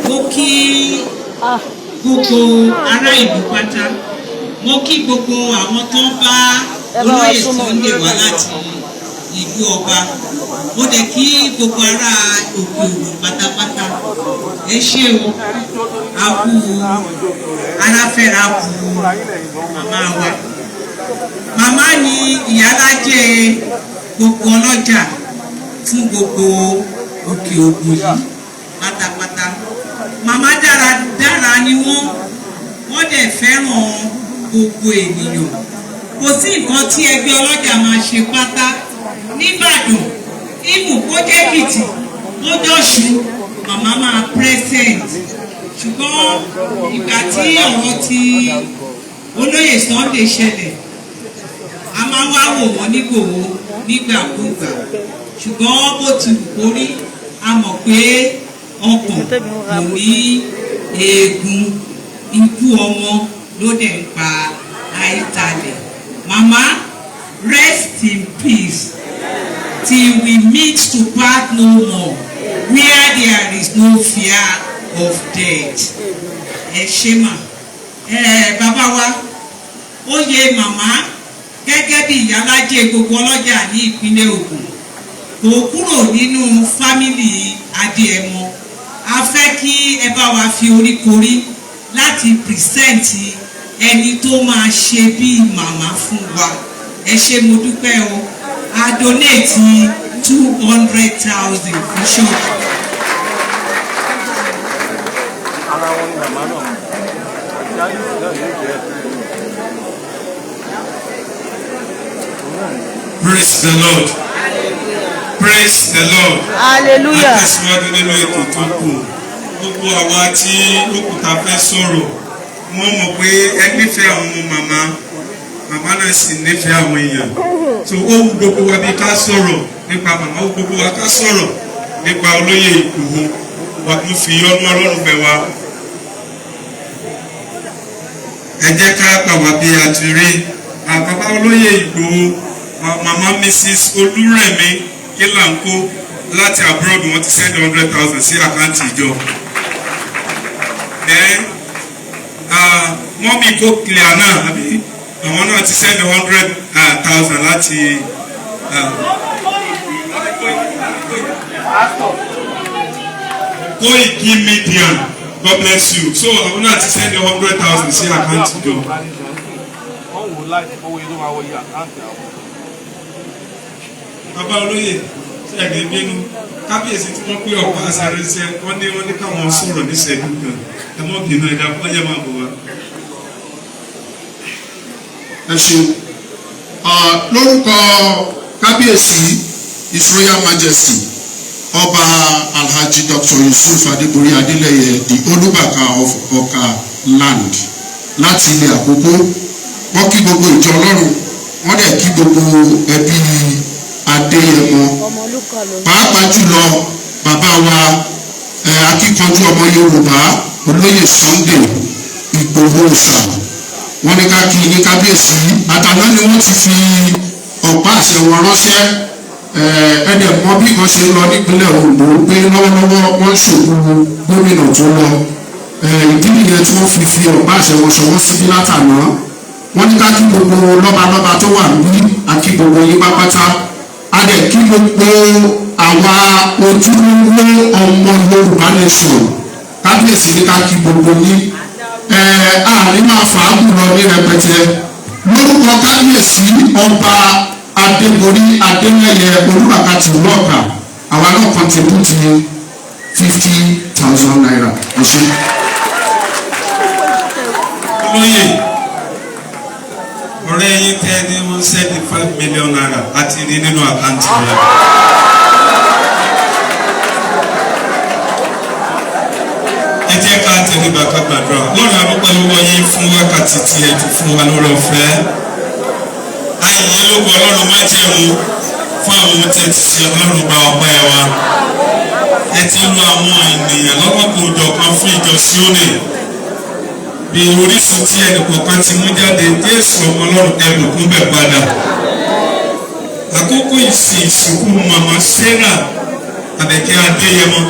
mo kí gbogbo ará ìlú pátá, mo kí gbogbo àwọn tó ń bá olóyè Sunday wá láti ìlú ọba, mo dẹ̀ kí gbogbo ará òkè òkun pátápátá. Ẹ ṣé o, àkú aráfẹ́ra kú màmá wa. Màmá ni ìyálájẹ gbogbo ọlọ́jà fún gbogbo òkè òkun yìí pátápátá. Màmá dáradára ni wọ́n dẹ̀ fẹ́ràn gbogbo ènìyàn. Kò sí nǹkan tí ẹgbẹ́ ọlọ́jà máa ṣe pátá n'Íbàdàn, ìmù kó jẹ́ Èkìtì, kó jọ́ṣù, màmá máa present. Ṣùgbọ́n ìgbà tí ọ̀rọ̀ ti olóyè Sunday ṣẹlẹ̀, a máa wá wò wọ́n nígbòho nígbàkúgbà. Ṣùgbọ́n bó ti wù kó rí, a mọ̀ pé ọkàn kò ní eegun, ikú ọmọ ló dẹ̀ ń pa àìtalẹ̀. Mama, rest in peace till we meet to part no more, where there is no fear of death. Ẹ ṣé mà. Bàbá wa, ó yẹ màmá gẹ́gẹ́ bí ìyálájẹ gbogbo ọlọ́jà ní ìpínlẹ̀ Ògùn. Kò kúrò nínú fámìlì Adéẹmọ. A fẹ́ kí ẹ bá wa fi oríkorí láti pìrìsẹ́ǹtì ẹni tó máa ṣe bí màmá fún wa. Ẹ ṣé mo dúpẹ́ o. A donate 200,000 fún ṣọ́ọ̀bù. Praise the Lord. Praise the Lord. Hallelujah. A tẹ̀síwájú nínú ètò tó kù. Gbogbo àwa tí òkúta fẹ́ sọ̀rọ̀, wọ́n mọ̀ pé ẹ nífẹ̀ẹ́ àwọn ọmọ màmá náà sì nífẹ̀ẹ́ àwọn èèyàn. So ó wù gbogbo wa bí ká sọ̀rọ̀ nípa màmá, ó gbogbo wa ká sọ̀rọ̀ nípa olóyè Ìgbòho. Wà á fi ọdún Ọlọ́run bẹ̀ wá. Ẹ jẹ́ ká gbà wá bí a ti rí. Bàbá olóyè Ìgbòho, màmá Mrs. Olúrẹ̀mí Kílàńkó láti abroad, wọ́n ti send 100,000 sí àkáǹtì ìjọ. Mọ́mí kó clear náà, àbí àwọn náà ti send 100,000 láti Koiki Media. God bless you. So àwọn náà ti send 100,000 sí àkáǹtì ìjọ. Bàbá olóyè ṣe ẹ̀gbẹ́ bínú kábíyèsí tí wọ́n pé ọ̀pá àṣàrẹ́ ṣe wọ́n ní káwọn sọ̀rọ̀ ní ṣẹ́gun kan ẹ mọ́ bínú ẹ̀dá fún ọjọ́ máa bọ̀ wá. Ẹ ṣeun. Lórúkọ kábíyèsí His Royal Majesty Ọba Alhaji Dr. Yusuf Adébórí Adélẹ́yẹ the Olúbàkà of Ọ̀kà land láti ilẹ̀ Àkókó. Wọ́n kí gbogbo ìjọ Ọlọ́run, wọ́n dẹ̀ kí gbogbo ẹbí Adéyẹmọ, pàápàá jùlọ bàbá wa akíkanjú ọmọ Yorùbá olóyè Sunday Igboho ṣà. Wọ́n ní ká kí ní kábíyèsí. Àtàná ni wọ́n ti fi ọ̀pá àṣẹ wọn ránṣẹ́. Ẹ̀ẹ́dẹ̀ mọ bí kan ṣe lọ nípínlẹ̀ Ondo pé lọ́wọ́lọ́wọ́ wọ́n ṣòkú gómìnà tó lọ. Ìdí nìyẹn tí wọ́n fi ọ̀pá àṣẹ wọn ṣọwọ́ síbí látàná. Wọ́n ní ká kí gbogbo lọ́balọ́ba tó wà ní àkí gbogbo yín pápátá. A dẹ̀ kí gbogbo àwa ojúlówó ọmọ Yorùbá nation. Kábíyèsí ní ká kí gbogbo yín. Àárín máa fàágùn lọ ní rẹpẹtẹ. Lórúkọ kábíyèsí Ọba Adébórí Adélẹ́yẹ Olúbàkà tìlú Ọ̀kà, àwa náà contribute 50,000 naira. Ẹ ṣé. Olóyè ọ̀rẹ́ yín tẹ́ ní wọ́n sẹ́ni 5 million naira àti rí nínú àkáǹtì rẹ̀. ẹ jẹ́ ká tẹríba ká gbàdúrà lọ́rùn àdúgbò lọ́wọ́ yín fún wákàtí tí ẹ ti fún wa lórí ọ̀fẹ́. ayẹyẹ lóko ọlọ́run má jẹ̀mú fún àwọn ohun tí ẹ ti ṣe ọlọ́run gba ọpẹ́ wa. ẹ ti lu àwọn ènìyàn lọ́kọ̀ọ̀kan òjọ̀kan fún ìjọ Síónì bí orísun tí ẹnìkọ̀ọ̀kan ti mú jáde Jésù ọmọ ọlọ́run ẹbùkún bẹ̀ padà. àkókò ìsìn ìsìnkú màmá Sarah Àbẹ̀kẹ́ Adéyẹmọ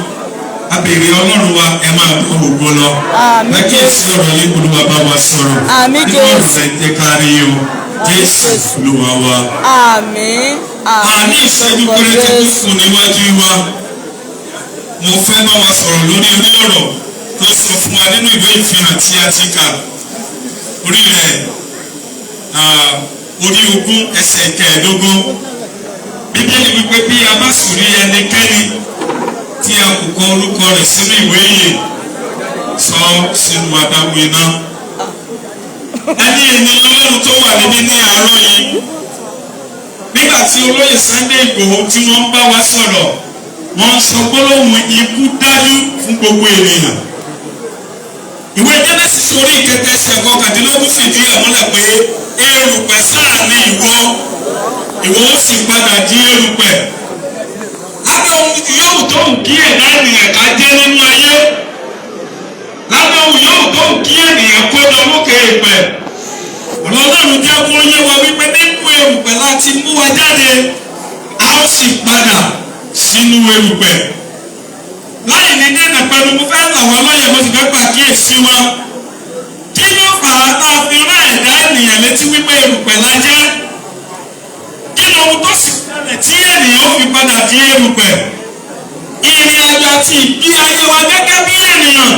abèrè ọlọ́run wa ẹ máa bọ ògbó lọ. lákìyèsí ọ̀rọ̀ yìí kò ló wá bá wa sọ̀rọ̀. nínú ọ̀rọ̀ rẹ̀ jẹ́ kárí o Jésù ló wá wá. àní ìṣẹ́jú péréte tó kù níwájú wa mo fẹ́ bá wa sọ̀rọ̀ lórí ọ̀rọ̀ tó sọ fún wa nínú ìwé ìfihàn tí a ti kà orílẹ̀ orí 20 ẹsẹ̀ 15 bíbélì wípé bí a bá sì rí ẹnikẹ́ni tí a kò kọ orúkọ rẹ̀ sínú ìwé ìyè sọ sínú adágún iná. ẹni ènìyàn ọlọ́run tó wà níbí ní àárọ̀ yìí nígbà tí olóyè Sunday Igboho tí wọ́n ń bá wa sọ̀rọ̀ wọ́n sọ gbólóhùn ikú dájú fún gbogbo ènìyàn. ìwé Genesis orí ìkẹta ẹsẹ̀ kọkàndínlógún fìdí ẹ̀ múlẹ̀ pé erùpẹ̀ sáà ni ìwọ ó sì padà di erùpẹ̀. lábẹ́ ohun yóò tó kí ẹ̀dá ènìyàn ká jẹ́ nínú ayé lábẹ́ ohun yóò tó kí ènìyàn kó jọ lókè ìpẹ̀. Ọlọ́run jẹ́ kó yé wa wípé nínú erùpẹ̀ láti mú wa jáde a ó sì padà sínú erùpẹ̀. láì ní dènà pẹ̀lú mo fẹ́ là wọ́n lóye mo sì fẹ́ pàkíyèsí wa. kí ló fà á tá a fi rán ẹ̀dá ènìyàn létí wípé erùpẹ̀ la jẹ́? kí ni ohun tó sì ṣẹlẹ̀ tí ènìyàn ó fi padà di erùpẹ̀? ìrìn àjò àti ìgbé ayé wa gẹ́gẹ́ bí ènìyàn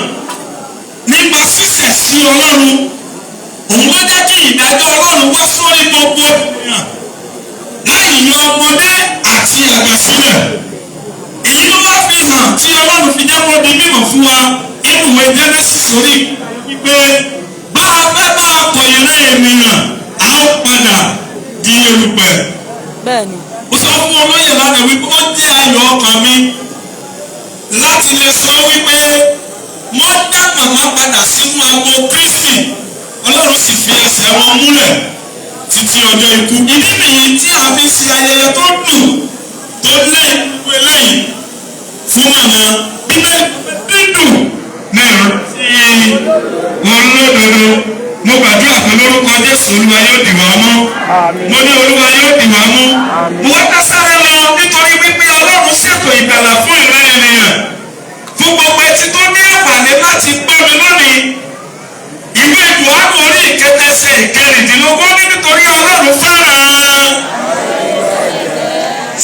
nípa ṣíṣẹ̀ sí Ọlọ́run òun ló jẹ́ kí ìdájọ́ Ọlọ́run wá sórí gbogbo ènìyàn láì yọ ọmọdé àti àgbà sílẹ̀. èyí ló wá fi hàn tí Ọlọ́run fi jẹ́ kó di mímọ̀ fún wa nínú ìwé Genesis sórí wípé bá a fẹ́ bá a kọ ìran ènìyàn a ó padà di erùpẹ̀. bẹ́ẹ̀ni. ó sọ fún olóyè lánàá wípé ó jẹ́ ayọ̀ ọkàn mi láti lè sọ wípé wọ́n dá màmá padà sínú agbo Kristi Ọlọ́run sì fi ẹsẹ̀ wọn múlẹ̀ títí ọjọ́ ikú. ìdí nìyí tí a fi ṣe ayẹyẹ tó dùn tó lẹ́yìn gbogbo eléyìí fún màmá bíbẹ́ dídùn ní ìrántí olódodo. mo gbàdúrà pé lórúkọ Jésù Olúwa yóò dì wá mú. mo ní Olúwa yóò dì wá mú. mo wá ká sáré lọ nítorí wípé Ọlọ́run ṣètò ìgbàlà fún ìran ènìyàn fún gbogbo etí tó ní àǹfààní láti gbọ́ mi lónìí. ìwé Jòhánù orí ìkẹta ẹsẹ̀ ìkẹrìndínlógún ní nítorí Ọlọ́run fẹ́ràn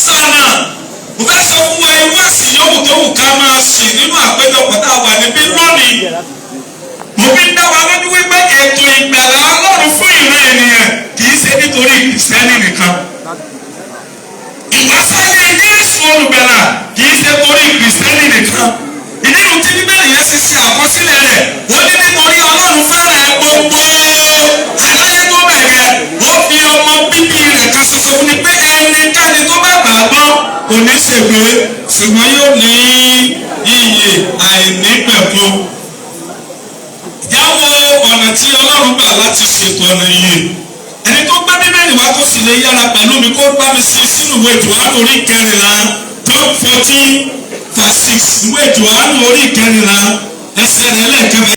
sáànà. mo fẹ́ sọ fún wa irú ẹ̀sìn yòówù tó wù ká máa sìn nínú àpéjọpọ̀ tá a wà níbí lónìí. mo fi ń dá wa lójú wípé ètò ìgbàlà Ọlọ́run fún ìran ènìyàn kì í ṣe nítorí Kìrìsìtẹ́nì nìkan. ìwásáyé Jésù olùgbàlà kì í ṣe torí Kìrìsìtẹ́nì nìkan. ìdí nu tí Bíbélì yẹn ṣe ṣe àkọsílẹ̀ rẹ̀ wọ́n ní nítorí Ọlọ́run fẹ́ràn gbogbo aláyé tó bẹ̀rẹ̀ ó fi ọmọ bíbí rẹ̀ kan ṣoṣo fún ni pé ẹnikẹ́ni tó bá gbàgbọ́ kò ní ṣègbé ṣùgbọ́n yóò ní iyè àìnípẹ̀kun. ìyáwó ọ̀nà tí Ọlọ́run gbà láti ṣètò ọ̀nà yìí ẹni tó gbé Bíbélì wá tó sì lè yára pẹ̀lú mi kó bá mi sí sínú ìwé Jòhánù orí 14 John 14 verse 6 ìwé Jòhánù orí 14 ẹsẹ̀ rẹ̀ lẹ́ẹ̀kẹfà.